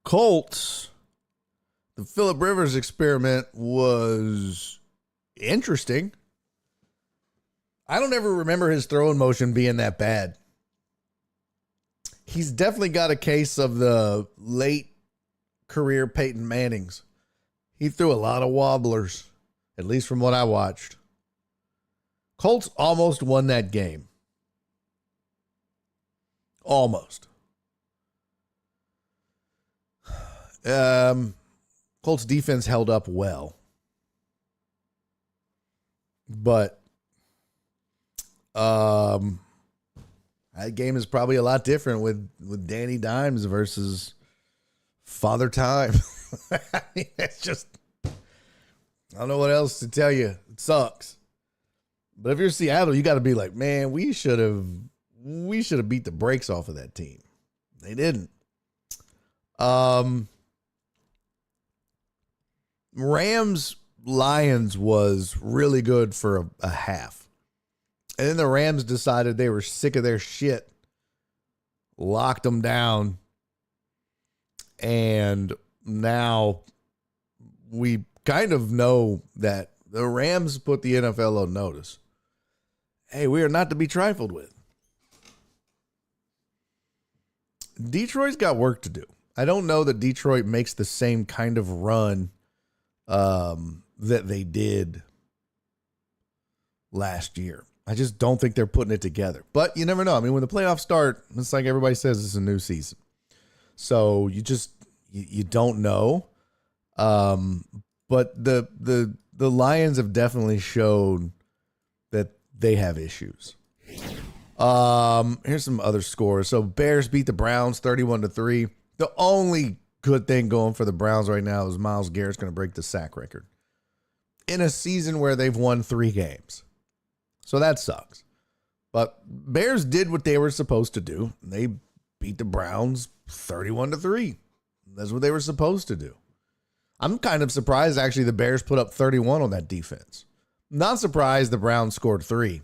Colts, the Phillip Rivers experiment was interesting. I don't ever remember his throwing motion being that bad. He's definitely got a case of the late career Peyton Mannings. He threw a lot of wobblers, at least from what I watched. Colts almost won that game. Almost. Colts defense held up well. But that game is probably a lot different with Danny Dimes versus Father Time. I mean, it's just, I don't know what else to tell you. It sucks. But if you're Seattle, you got to be like, man, we should have beat the brakes off of that team. They didn't. Rams Lions was really good for a half. And then the Rams decided they were sick of their shit, locked them down, and now we kind of know that the Rams put the NFL on notice. Hey, we are not to be trifled with. Detroit's got work to do. I don't know that Detroit makes the same kind of run that they did last year. I just don't think they're putting it together. But you never know. I mean, when the playoffs start, it's like everybody says it's a new season. So you don't know. But the Lions have definitely showed that they have issues. Here's some other scores. So Bears beat the Browns 31-3. The only good thing going for the Browns right now is Myles Garrett's going to break the sack record in a season where they've won 3 games. So that sucks. But Bears did what they were supposed to do. They beat the Browns 31-3. That's what they were supposed to do. I'm kind of surprised, actually, the Bears put up 31 on that defense. Not surprised the Browns scored 3.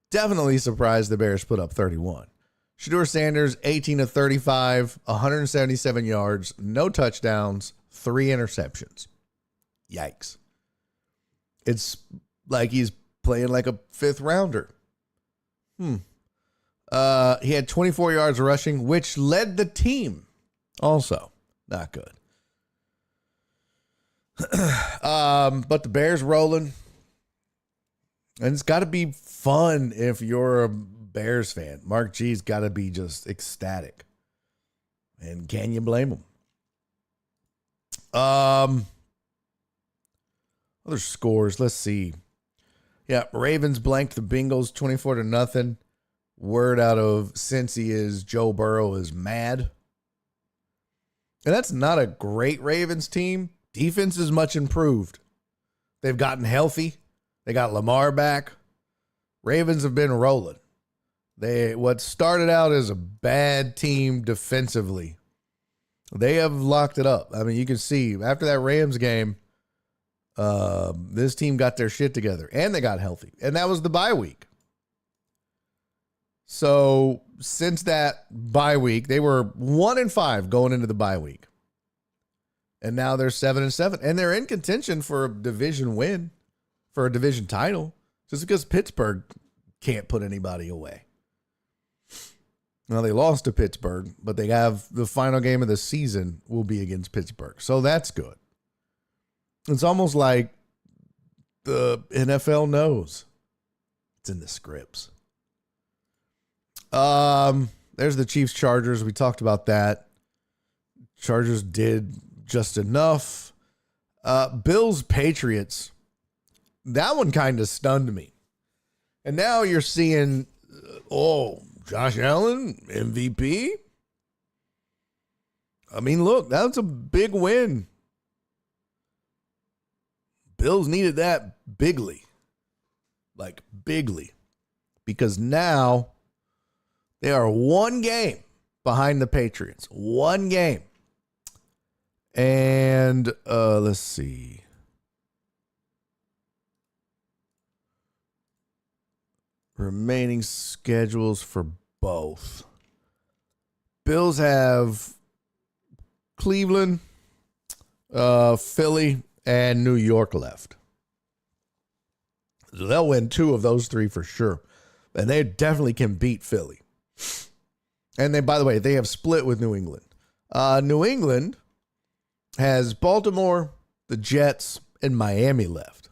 Definitely surprised the Bears put up 31. Shedeur Sanders, 18-35, 177 yards, no touchdowns, 3 interceptions. Yikes. It's like he's playing like a 5th rounder. He had 24 yards rushing, which led the team. Also, not good. But the Bears rolling. And it's got to be fun if you're a Bears fan. Mark G's got to be just ecstatic. And can you blame him? Other scores, let's see. Yeah, Ravens blanked the Bengals 24-0. Word out of Cincy is Joe Burrow is mad. And that's not a great Ravens team. Defense is much improved. They've gotten healthy. They got Lamar back. Ravens have been rolling. What started out as a bad team defensively, they have locked it up. I mean, you can see after that Rams game, this team got their shit together and they got healthy. And that was the bye week. So since that bye week, they were 1-5 going into the bye week. And now they're 7-7. And they're in contention for a division win, for a division title, just because Pittsburgh can't put anybody away. Now, they lost to Pittsburgh, but they have the final game of the season will be against Pittsburgh. So that's good. It's almost like the NFL knows. It's in the scripts. There's the Chiefs Chargers. We talked about that. Chargers did just enough. Bills Patriots. That one kind of stunned me. And now you're seeing, Josh Allen, MVP. I mean, look, that's a big win. Bills needed that bigly. Like, bigly. Because now They are one game behind the Patriots. One game. And let's see. Remaining schedules for both. Bills have Cleveland, Philly, and New York left. So they'll win 2 of those 3 for sure. And they definitely can beat Philly. And they, by the way, they have split with New England. New England has Baltimore, the Jets, and Miami left.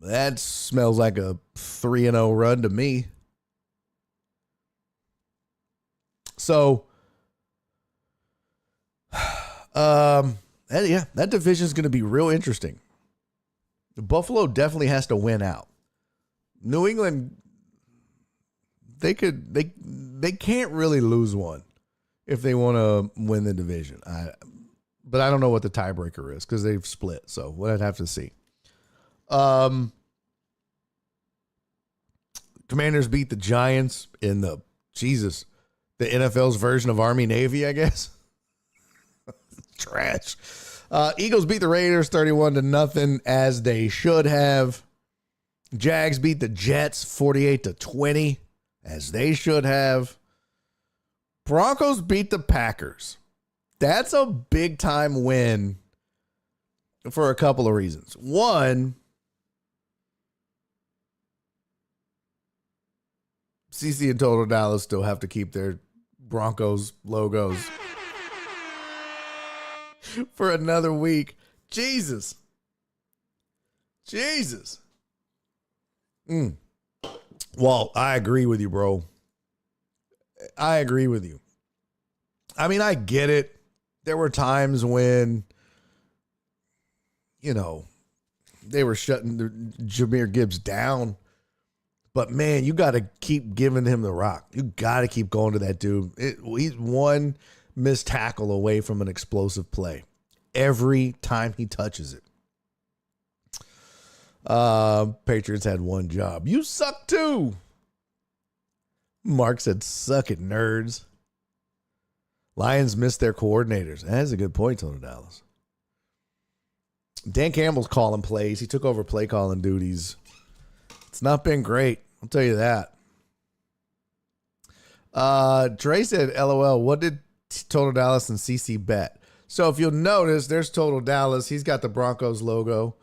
That smells like a 3-0 run to me. So, that division is going to be real interesting. Buffalo definitely has to win out. New England, they can't really lose one if they want to win the division. But I don't know what the tiebreaker is because they've split. So we'll have to see. Commanders beat the Giants in the NFL's version of Army Navy, I guess. Trash. Eagles beat the Raiders 31-0 as they should have. Jags beat the Jets 48-20 as they should have. Broncos beat the Packers. That's a big time win for a couple of reasons. One, CC and Total Dallas still have to keep their Broncos logos for another week. Jesus. Well, I agree with you, bro. I agree with you. I mean, I get it. There were times when, they were shutting Jahmyr Gibbs down. But, man, you got to keep giving him the rock. You got to keep going to that dude. He's one missed tackle away from an explosive play every time he touches it. Patriots had one job. You suck too. Mark said, suck it, nerds. Lions missed their coordinators. That's a good point, Total Dallas. Dan Campbell's calling plays. He took over play calling duties. It's not been great. I'll tell you that. Dre said, LOL, what did Total Dallas and CC bet? So if you'll notice, there's Total Dallas. He's got the Broncos logo.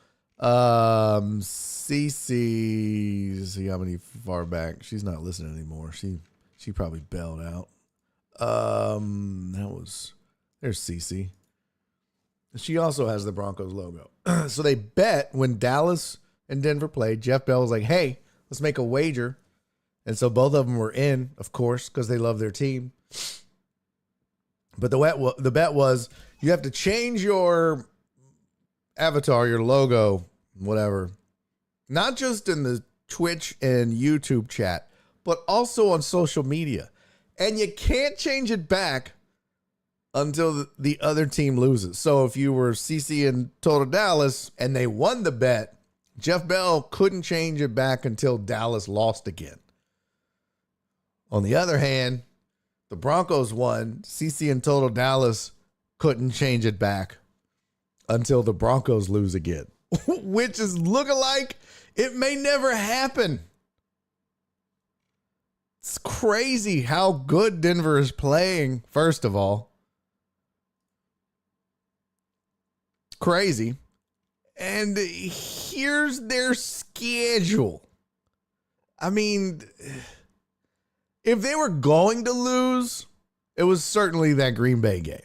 CC, see how many far back. She's not listening anymore. She probably bailed out. There's CC. She also has the Broncos logo. So they bet when Dallas and Denver played. Jeff Bell was like, hey, let's make a wager. And so both of them were in, of course, because they love their team. But the bet was you have to change your avatar, your logo, whatever, not just in the Twitch and YouTube chat, but also on social media. And you can't change it back until the other team loses. So if you were CC and Total Dallas and they won the bet, Jeff Bell couldn't change it back until Dallas lost again. On the other hand, the Broncos won. CC and Total Dallas couldn't change it back until the Broncos lose again, which is looking like it may never happen. It's crazy how good Denver is playing, first of all. Crazy. And here's their schedule. I mean, if they were going to lose, it was certainly that Green Bay game.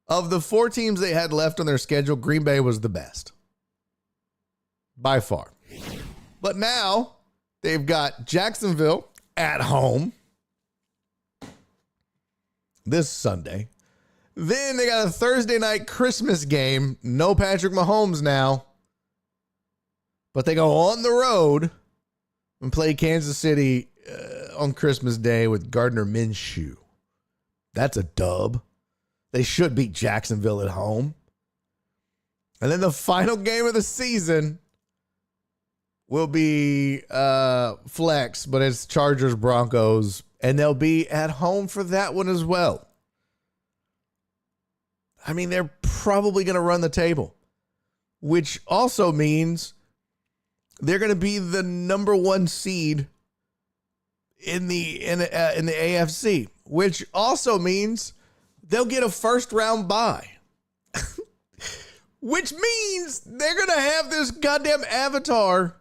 Of the 4 teams they had left on their schedule, Green Bay was the best. By far. But now they've got Jacksonville at home this Sunday. Then they got a Thursday night Christmas game. No Patrick Mahomes now. But they go on the road and play Kansas City on Christmas Day with Gardner Minshew. That's a dub. They should beat Jacksonville at home. And then the final game of the season will be flex, but it's Chargers, Broncos, and they'll be at home for that one as well. I mean, they're probably going to run the table, which also means they're going to be the number one seed in the AFC, which also means they'll get a first round bye, which means they're going to have this goddamn avatar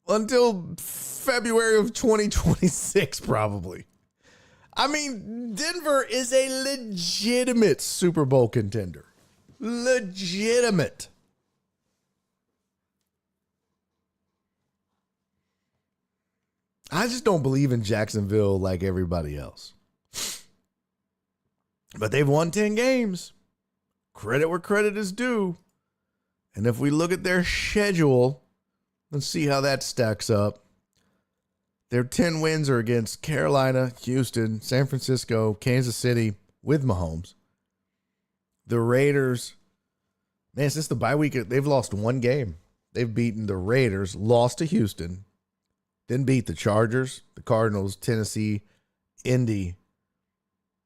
until February of 2026, probably. I mean, Denver is a legitimate Super Bowl contender. Legitimate. I just don't believe in Jacksonville like everybody else. But they've won 10 games. Credit where credit is due. And if we look at their schedule, let's see how that stacks up. Their 10 wins are against Carolina, Houston, San Francisco, Kansas City with Mahomes. The Raiders, man, since the bye week, they've lost one game. They've beaten the Raiders, lost to Houston, then beat the Chargers, the Cardinals, Tennessee, Indy,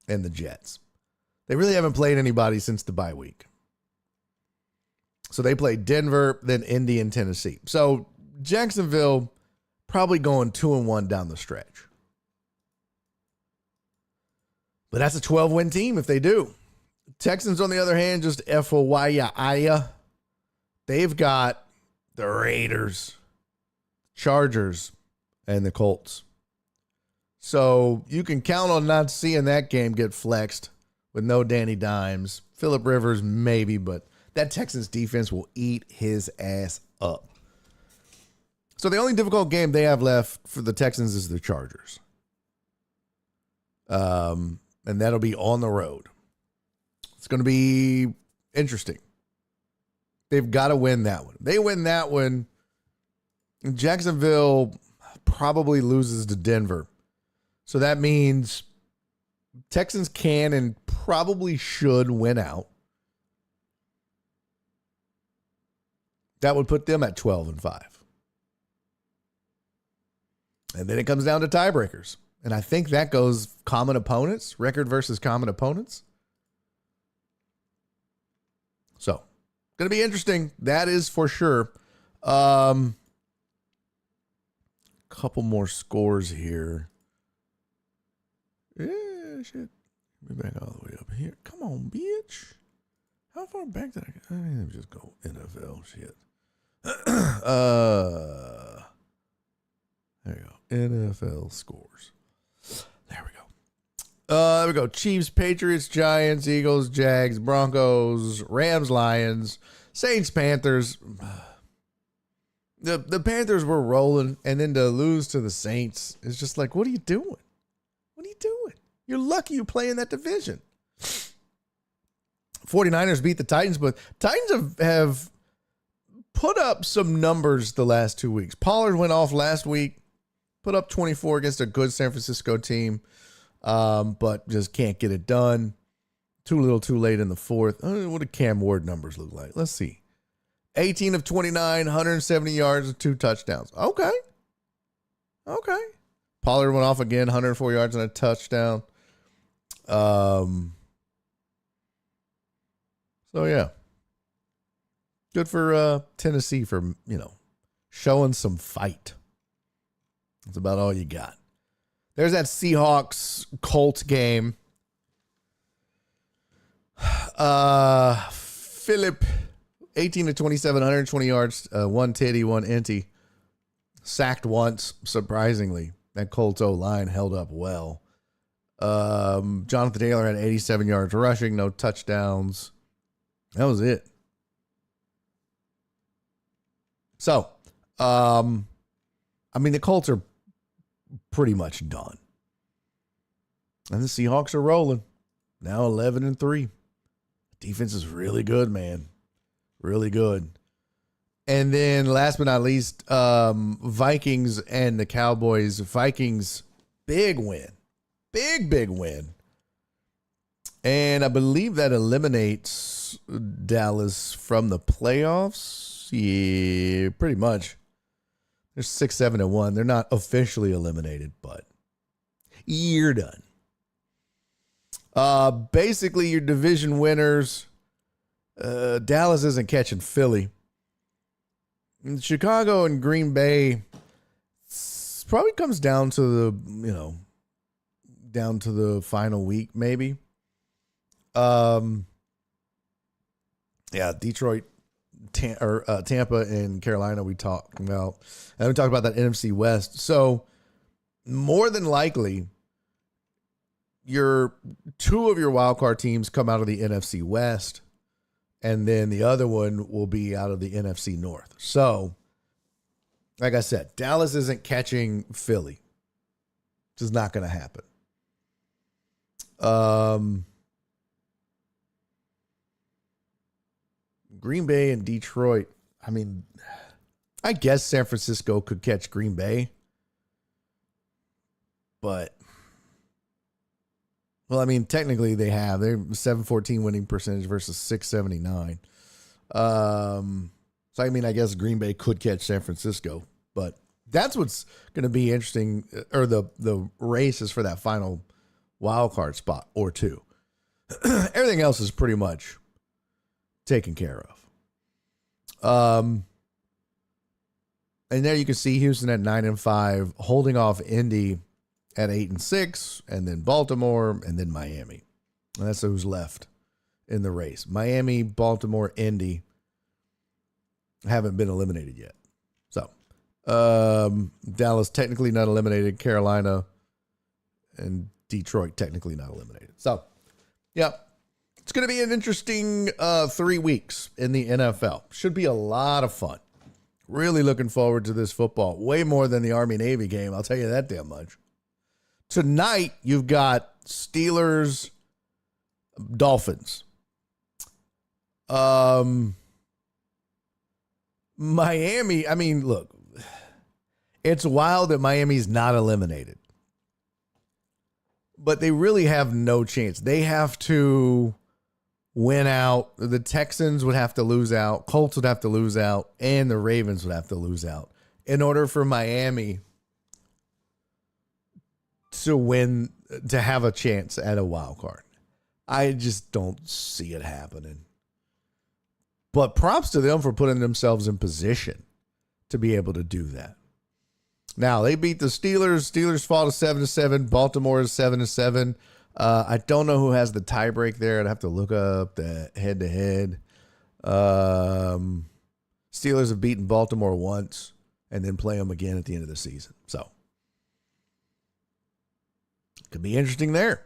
and the Jets. They really haven't played anybody since the bye week. So they played Denver, then Indy, and Tennessee. So Jacksonville probably going 2-1 down the stretch. But that's a 12-win team if they do. Texans, on the other hand, just FOYA. They've got the Raiders, Chargers, and the Colts. So you can count on not seeing that game get flexed with no Danny Dimes. Phillip Rivers, maybe, but that Texans defense will eat his ass up. So the only difficult game they have left for the Texans is the Chargers. And that'll be on the road. It's going to be interesting. They've got to win that one. They win that one. Jacksonville probably loses to Denver. So that means Texans can and probably should win out. That would put them at 12-5. And then it comes down to tiebreakers. And I think that goes common opponents, record versus common opponents. So, going to be interesting. That is for sure. Couple more scores here. Yeah, shit. Let me back all the way up here. Come on, bitch. How far back did I get? Let me just go NFL shit. There you go. NFL scores. There we go. There we go. Chiefs, Patriots, Giants, Eagles, Jags, Broncos, Rams, Lions, Saints, Panthers. The Panthers were rolling, and then to lose to the Saints is just like, what are you doing? What are you doing? You're lucky you play in that division. 49ers beat the Titans, but Titans have put up some numbers the last 2 weeks. Pollard went off last week, put up 24 against a good San Francisco team, but just can't get it done. Too little, too late in the fourth. What do Cam Ward numbers look like? Let's see. 18 of 29, 170 yards, and 2 touchdowns. Okay. Pollard went off again, 104 yards and a touchdown. So, yeah. Good for Tennessee for, showing some fight. That's about all you got. There's that Seahawks-Colts game. Phillip, 18 to 27, 120 yards, 1 titty, 1 inty. Sacked once, surprisingly. That Colts O-line held up well. Jonathan Taylor had 87 yards rushing, no touchdowns. That was it. So, the Colts are pretty much done. And the Seahawks are rolling. Now 11-3. Defense is really good, man. Really good. And then last but not least, Vikings and the Cowboys. Vikings, big win. Big win. And I believe that eliminates Dallas from the playoffs. Yeah, pretty much. They're 6-7-1. They're not officially eliminated, but you're done. Basically, your division winners. Dallas isn't catching Philly. And Chicago and Green Bay probably comes down to the final week, maybe. Detroit, Tampa, and Carolina we talked about. And we talked about that NFC West. So more than likely, two of your wild card teams come out of the NFC West, and then the other one will be out of the NFC North. So, like I said, Dallas isn't catching Philly. It's just not going to happen. Green Bay and Detroit. I mean, I guess San Francisco could catch Green Bay. But, well, I mean, technically they have. They're 714 winning percentage versus 679. So, I mean, I guess Green Bay could catch San Francisco. But that's what's going to be interesting, or the race is for that final wild card spot or two. Everything else is pretty much taken care of. And there you can see Houston at 9-5, holding off Indy at 8-6, and then Baltimore, and then Miami. And that's who's left in the race. Miami, Baltimore, Indy haven't been eliminated yet. So, Dallas technically not eliminated. Carolina and Detroit technically not eliminated. So, yeah, it's going to be an interesting 3 weeks in the NFL. Should be a lot of fun. Really looking forward to this football. Way more than the Army-Navy game, I'll tell you that damn much. Tonight, you've got Steelers, Dolphins. Miami, I mean, look, it's wild that Miami's not eliminated. But they really have no chance. They have to win out. The Texans would have to lose out. Colts would have to lose out. And the Ravens would have to lose out in order for Miami to win, to have a chance at a wild card. I just don't see it happening. But props to them for putting themselves in position to be able to do that. Now, they beat the Steelers. Steelers fall to 7-7. Baltimore is 7-7. I don't know who has the tiebreak there. I'd have to look up the head-to-head. Steelers have beaten Baltimore once and then play them again at the end of the season. So, could be interesting there.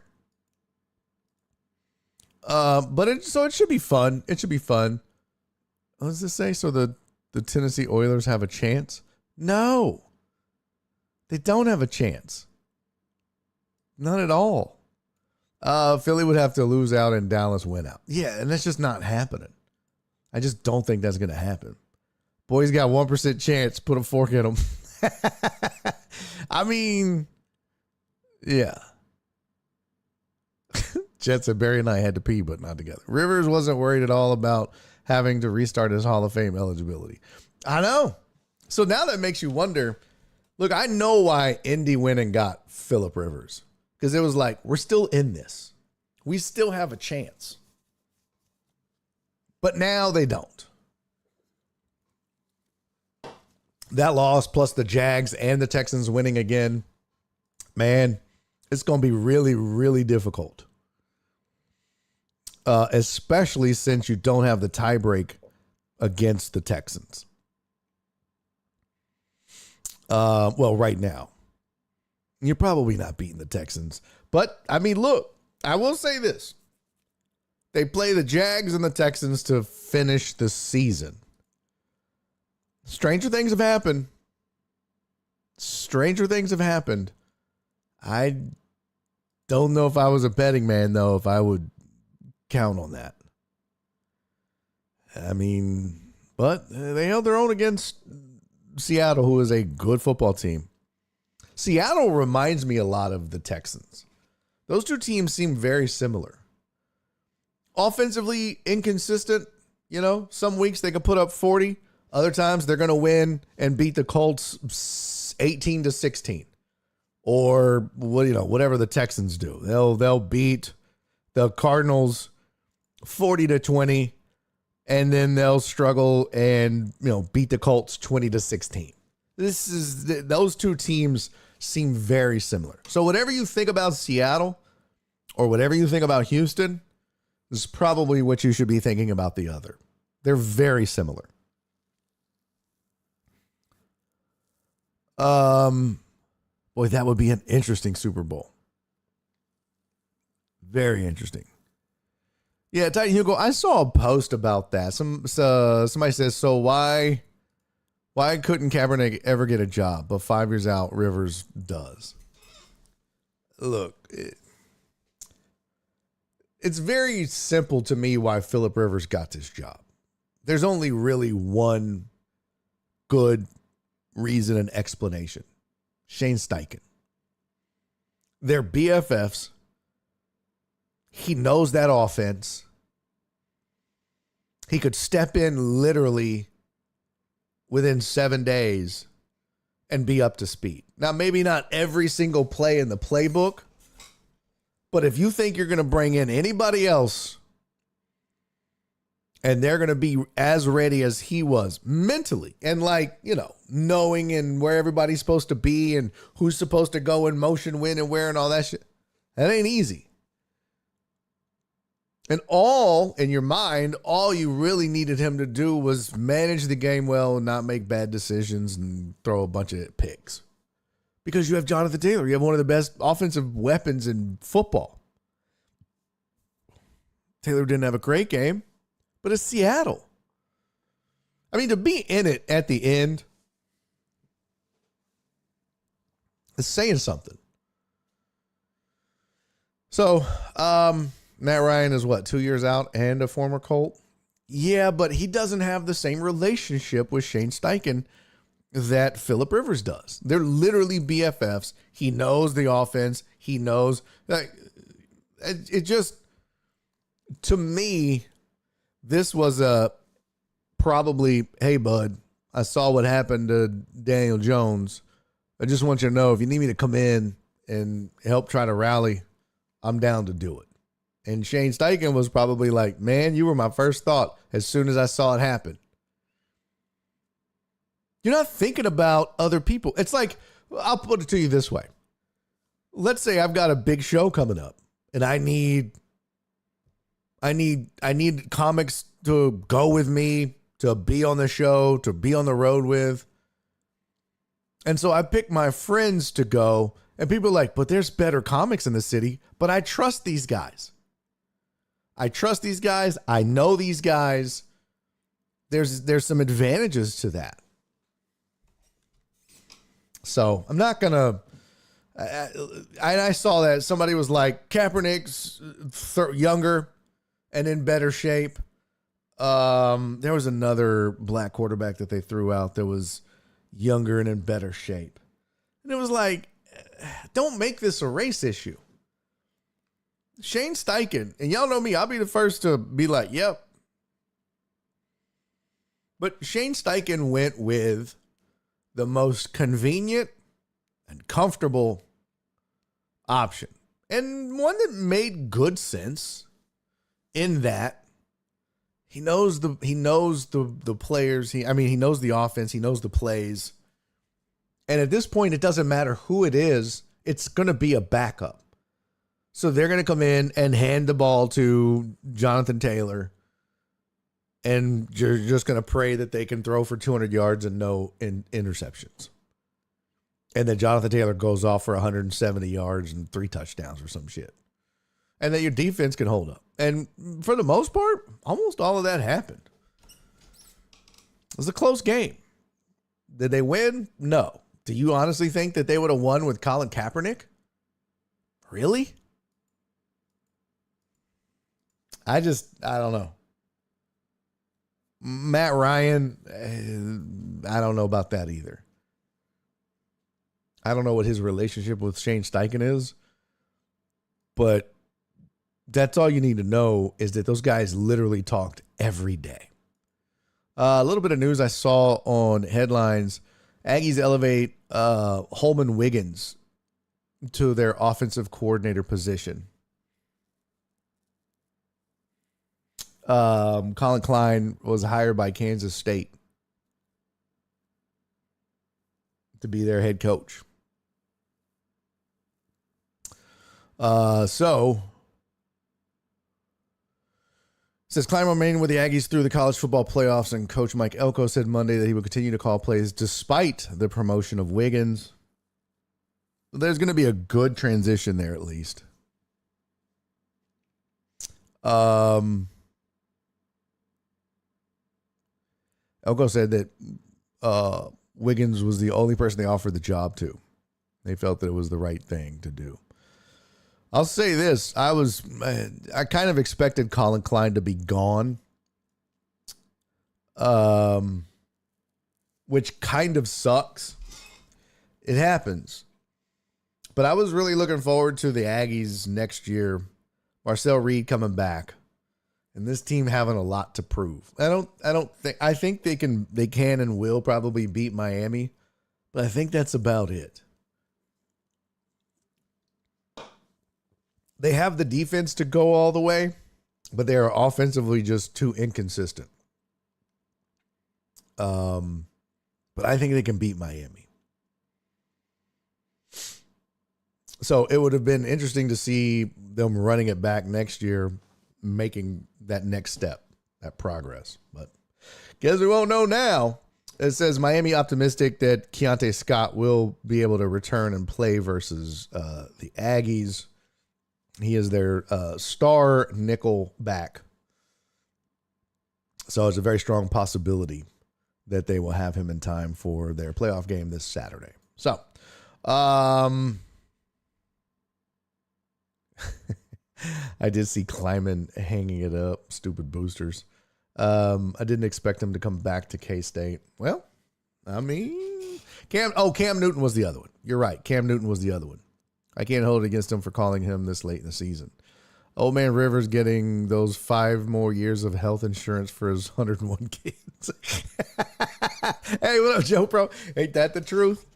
But it should be fun. It should be fun. What does this say? So the Tennessee Oilers have a chance? No. They don't have a chance. Not at all. Philly would have to lose out and Dallas win out. Yeah, and that's just not happening. I just don't think that's going to happen. Boys got 1% chance. Put a fork in them. I mean, yeah. Jets said Barry and I had to pee, but not together. Rivers wasn't worried at all about having to restart his Hall of Fame eligibility. I know. So now that makes you wonder. Look, I know why Indy went and got Phillip Rivers. Because it was like, we're still in this. We still have a chance. But now they don't. That loss plus the Jags and the Texans winning again, man, it's going to be really, really difficult. Especially since you don't have the tiebreak against the Texans. Well, right now. You're probably not beating the Texans. But, I mean, look, I will say this. They play the Jags and the Texans to finish the season. Stranger things have happened. Stranger things have happened. I don't know if I was a betting man, though, if I would count on that. I mean, but they held their own against Seattle, who is a good football team. Seattle reminds me a lot of the Texans. Those two teams seem very similar. Offensively inconsistent, some weeks they can put up 40. Other times they're going to win and beat the Colts 18-16, or whatever the Texans do. They'll beat the Cardinals 40-20, and then they'll struggle and beat the Colts 20-16. Those two teams seem very similar. So whatever you think about Seattle or whatever you think about Houston, this is probably what you should be thinking about the other. They're very similar. Boy, that would be an interesting Super Bowl. Very interesting. Yeah, Titan Hugo, I saw a post about that. Somebody says, so why couldn't Kaepernick ever get a job? But 5 years out, Rivers does. Look, it's very simple to me why Phillip Rivers got this job. There's only really one good reason and explanation. Shane Steichen. They're BFFs. He knows that offense. He could step in literally within 7 days and be up to speed. Now, maybe not every single play in the playbook, but if you think you're going to bring in anybody else and they're going to be as ready as he was mentally and knowing and where everybody's supposed to be and who's supposed to go in motion, when and where and all that shit, that ain't easy. And in your mind, all you really needed him to do was manage the game well and not make bad decisions and throw a bunch of picks. Because you have Jonathan Taylor. You have one of the best offensive weapons in football. Taylor didn't have a great game, but it's Seattle. I mean, to be in it at the end is saying something. So, Matt Ryan is 2 years out and a former Colt? Yeah, but he doesn't have the same relationship with Shane Steichen that Phillip Rivers does. They're literally BFFs. He knows the offense. He knows. It just, to me, this was probably, hey, bud, I saw what happened to Daniel Jones. I just want you to know, if you need me to come in and help try to rally, I'm down to do it. And Shane Steichen was probably like, man, you were my first thought as soon as I saw it happen. You're not thinking about other people. It's like, I'll put it to you this way. Let's say I've got a big show coming up and I need comics to go with me, to be on the show, to be on the road with. And so I pick my friends to go, and people are like, but there's better comics in the city, but I trust these guys. I know these guys. There's some advantages to that. So I'm not going to, I saw that somebody was like, Kaepernick's younger and in better shape. There was another black quarterback that they threw out that was younger and in better shape. And it was like, don't make this a race issue. Shane Steichen, and y'all know me, I'll be the first to be like, yep. But Shane Steichen went with the most convenient and comfortable option. And one that made good sense in that he knows the players. He knows the offense. He knows the plays. And at this point, it doesn't matter who it is. It's going to be a backup. So they're going to come in and hand the ball to Jonathan Taylor. And you're just going to pray that they can throw for 200 yards and no interceptions. And then Jonathan Taylor goes off for 170 yards and 3 touchdowns or some shit. And then your defense can hold up. And for the most part, almost all of that happened. It was a close game. Did they win? No. Do you honestly think that they would have won with Colin Kaepernick? Really? I don't know. Matt Ryan, I don't know about that either. I don't know what his relationship with Shane Steichen is, but that's all you need to know is that those guys literally talked every day. A little bit of news I saw on headlines. Aggies elevate Holman Wiggins to their offensive coordinator position. Colin Klein was hired by Kansas State to be their head coach. Says Klein remaining with the Aggies through the college football playoffs, and Coach Mike Elko said Monday that he will continue to call plays despite the promotion of Wiggins. There's going to be a good transition there at least. Elko said that Wiggins was the only person they offered the job to. They felt that it was the right thing to do. I'll say this. I kind of expected Colin Klein to be gone. Which kind of sucks. It happens. But I was really looking forward to the Aggies next year. Marcel Reed coming back. And this team having a lot to prove. I think they can and will probably beat Miami, but I think that's about it. They have the defense to go all the way, but they are offensively just too inconsistent. But I think they can beat Miami. So it would have been interesting to see them running it back next year, making that next step, that progress. But guess we won't know now. It says Miami optimistic that Keontae Scott will be able to return and play versus the Aggies. He is their star nickel back. So it's a very strong possibility that they will have him in time for their playoff game this Saturday. So, I did see Kleiman hanging it up. Stupid boosters. I didn't expect him to come back to K-State. Well, I mean, Cam Newton was the other one. You're right. Cam Newton was the other one. I can't hold it against him for calling him this late in the season. Old man Rivers getting those 5 more years of health insurance for his 101 kids. Hey, what up, Joe Pro? Ain't that the truth?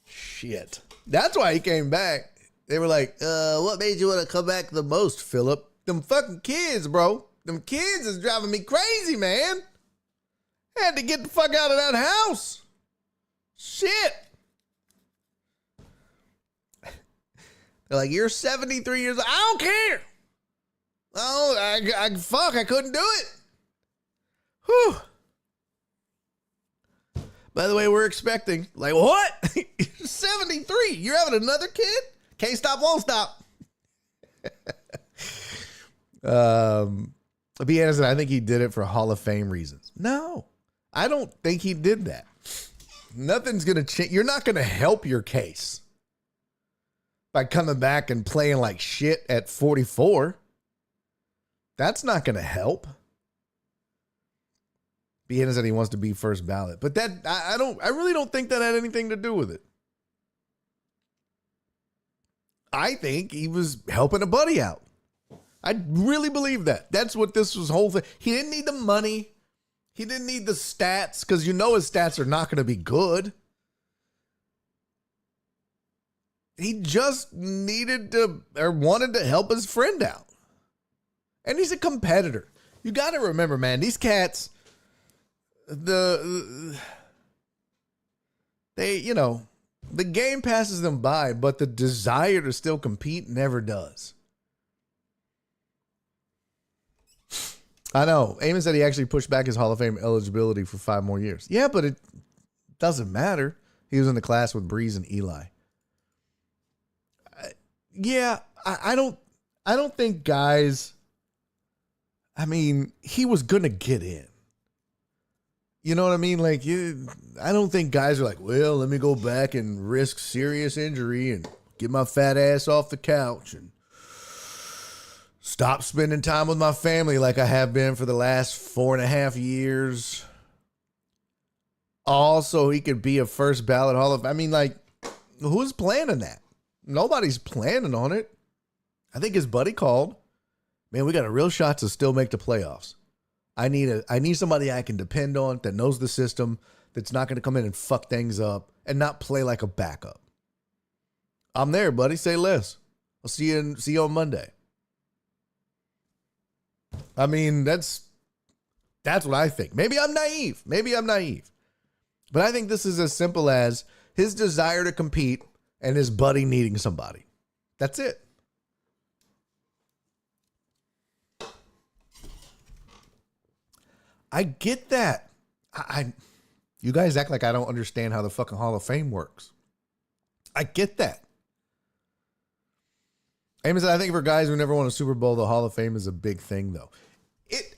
Shit. That's why he came back. They were like, what made you want to come back the most, Philip? Them fucking kids, bro. Them kids is driving me crazy, man. I had to get the fuck out of that house. Shit. They're like, you're 73 years old. I don't care. Oh, I couldn't do it. Whew. By the way, we're expecting, like, what? You're 73. You're having another kid? Can't stop, won't stop. B. Anderson, I think he did it for Hall of Fame reasons. No, I don't think he did that. Nothing's going to change. You're not going to help your case by coming back and playing like shit at 44. That's not going to help. B. Anderson said he wants to be first ballot, but that I really don't think that had anything to do with it. I think he was helping a buddy out. I really believe that. That's what this was whole thing. He didn't need the money. He didn't need the stats because you know his stats are not going to be good. He just needed to or wanted to help his friend out. And he's a competitor. You got to remember, man, these cats, the game passes them by, but the desire to still compete never does. I know. Eamon said he actually pushed back his Hall of Fame eligibility for 5 more years. Yeah, but it doesn't matter. He was in the class with Breeze and Eli. I don't think guys. I mean, he was gonna get in. You know what I mean? Like, I don't think guys are like, well, let me go back and risk serious injury and get my fat ass off the couch and stop spending time with my family like I have been for the last 4.5 years. Also, he could be a first ballot Hall of. I mean, like, who's planning that? Nobody's planning on it. I think his buddy called. Man, we got a real shot to still make the playoffs. I need somebody I can depend on that knows the system, that's not going to come in and fuck things up and not play like a backup. I'm there, buddy. Say less. I'll see you on Monday. I mean, that's what I think. Maybe I'm naive. But I think this is as simple as his desire to compete and his buddy needing somebody. That's it. I get that. You guys act like I don't understand how the fucking Hall of Fame works. I get that. Amos said, I think for guys who never won a Super Bowl, the Hall of Fame is a big thing, though.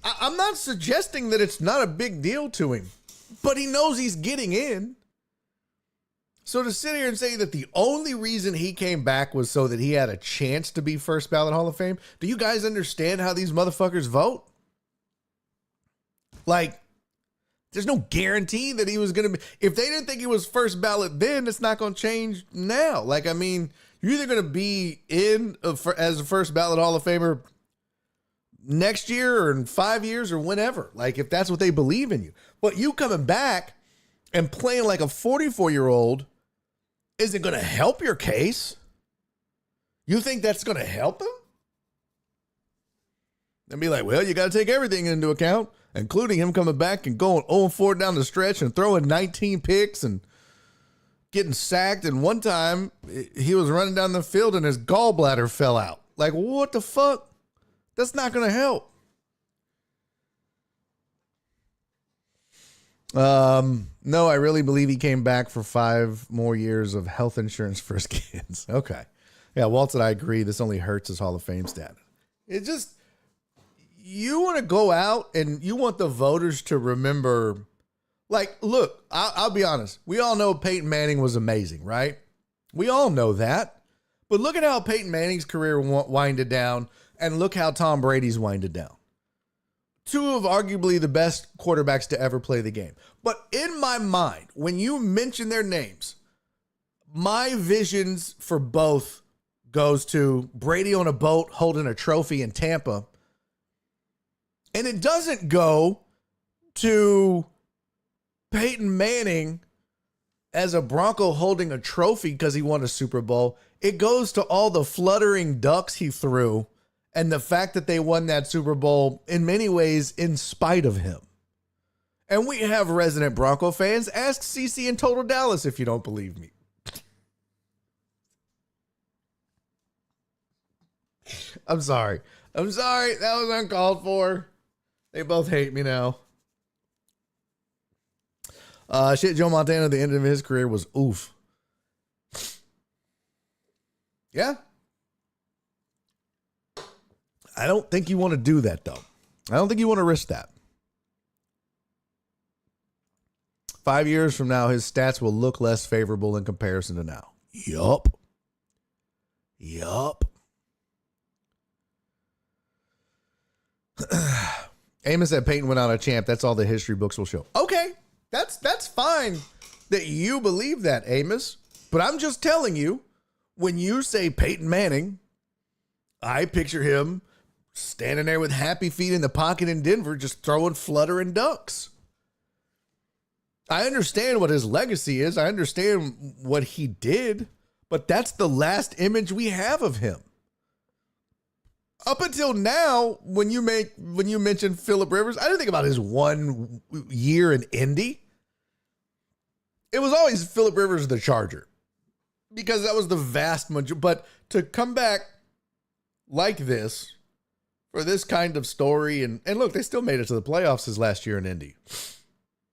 I'm not suggesting that it's not a big deal to him, but he knows he's getting in. So to sit here and say that the only reason he came back was so that he had a chance to be first ballot Hall of Fame, do you guys understand how these motherfuckers vote? Like, there's no guarantee that he was going to be. If they didn't think he was first ballot then, it's not going to change now. Like, I mean, you're either going to be in as a first ballot Hall of Famer next year or in 5 years or whenever. Like, if that's what they believe in you. But you coming back and playing like a 44-year-old isn't going to help your case. You think that's going to help him? And be like, well, you got to take everything into account, including him coming back and going 0-4 down the stretch and throwing 19 picks and getting sacked. And one time he was running down the field and his gallbladder fell out. Like, what the fuck? That's not going to help. No, I really believe he came back for 5 more years of health insurance for his kids. Okay. Yeah, Walt said I agree. This only hurts his Hall of Fame status. It just, you want to go out and you want the voters to remember, like, look, I'll be honest. We all know Peyton Manning was amazing, right? We all know that. But look at how Peyton Manning's career winded down, and look how Tom Brady's winded down. 2 of arguably the best quarterbacks to ever play the game. But in my mind, when you mention their names, my visions for both goes to Brady on a boat holding a trophy in Tampa. And it doesn't go to Peyton Manning as a Bronco holding a trophy because he won a Super Bowl. It goes to all the fluttering ducks he threw and the fact that they won that Super Bowl in many ways in spite of him. And we have resident Bronco fans. Ask CC and Total Dallas if you don't believe me. I'm sorry. That was uncalled for. They both hate me now. Shit, Joe Montana, the end of his career was oof. Yeah. I don't think you want to do that, though. I don't think you want to risk that. 5 years from now, his stats will look less favorable in comparison to now. Yup. Amos said Peyton went out a champ. That's all the history books will show. Okay, that's fine that you believe that, Amos. But I'm just telling you, when you say Peyton Manning, I picture him standing there with happy feet in the pocket in Denver, just throwing fluttering ducks. I understand what his legacy is. I understand what he did, but that's the last image we have of him. Up until now, when you mention Phillip Rivers, I didn't think about his 1 year in Indy. It was always Phillip Rivers the Charger, because that was the vast majority. But to come back like this for this kind of story, and look, they still made it to the playoffs his last year in Indy.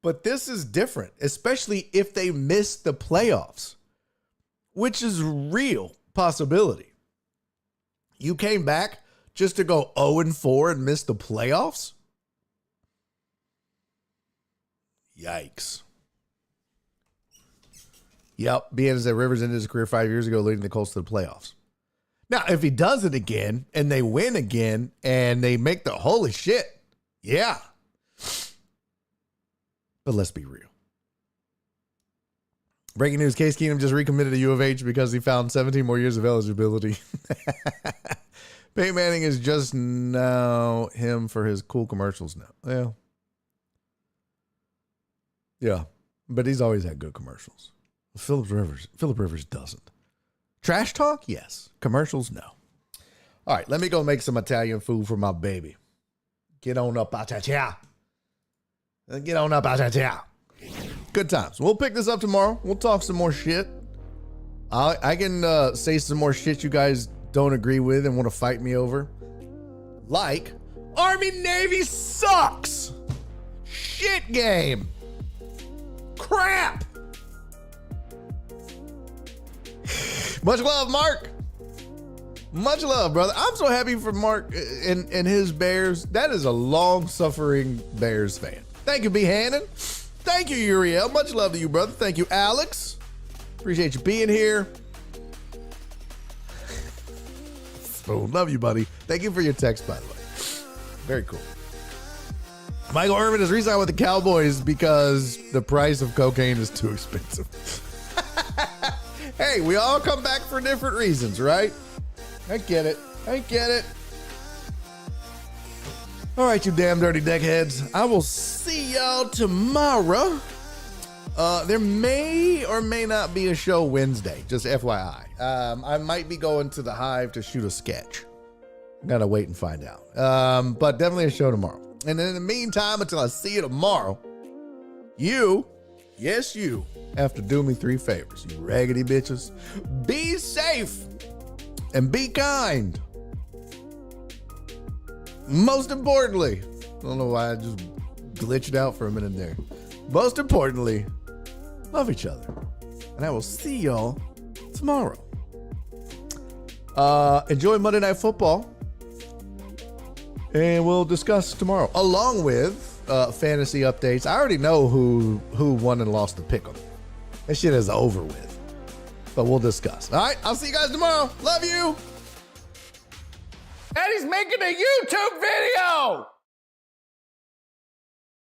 But this is different, especially if they miss the playoffs, which is a real possibility. You came back just to go 0-4 and miss the playoffs? Yikes. Yep, being as that Rivers ended his career 5 years ago, leading the Colts to the playoffs. Now, if he does it again and they win again and they make the holy shit, yeah. But let's be real. Breaking news, Case Keenum just recommitted to U of H because he found 17 more years of eligibility. Peyton Manning is just now him for his cool commercials now. Well, yeah, but he's always had good commercials. Philip Rivers doesn't. Trash talk, yes. Commercials, no. All right, let me go make some Italian food for my baby. Get on up out here. Get on up out here. Good times. We'll pick this up tomorrow. We'll talk some more shit. I can say some more shit you guys don't agree with and want to fight me over. Like, Army Navy sucks. Shit game. Crap. Much love, Mark. Much love, brother. I'm so happy for Mark and his Bears. That is a long-suffering Bears fan. Thank you, B. Hannon. Thank you, Uriel. Much love to you, brother. Thank you, Alex. Appreciate you being here. Spoon, love you, buddy. Thank you for your text, by the way. Very cool. Michael Irvin is re-signed with the Cowboys because the price of cocaine is too expensive. Hey, we all come back for different reasons, right? I get it. All right, you damn dirty deckheads. I will see y'all tomorrow. There may or may not be a show Wednesday, just FYI. I might be going to the Hive to shoot a sketch. Gotta wait and find out. But definitely a show tomorrow. And then in the meantime, until I see you tomorrow, you have to do me 3 favors, you raggedy bitches. Be safe and be kind. Most importantly, I don't know why I just glitched out for a minute there. Most importantly, love each other. And I will see y'all tomorrow. Enjoy Monday Night Football. And we'll discuss tomorrow, along with fantasy updates. I already know who won and lost the pick'em. That shit is over with. But we'll discuss. All right, I'll see you guys tomorrow. Love you. And he's making a YouTube video!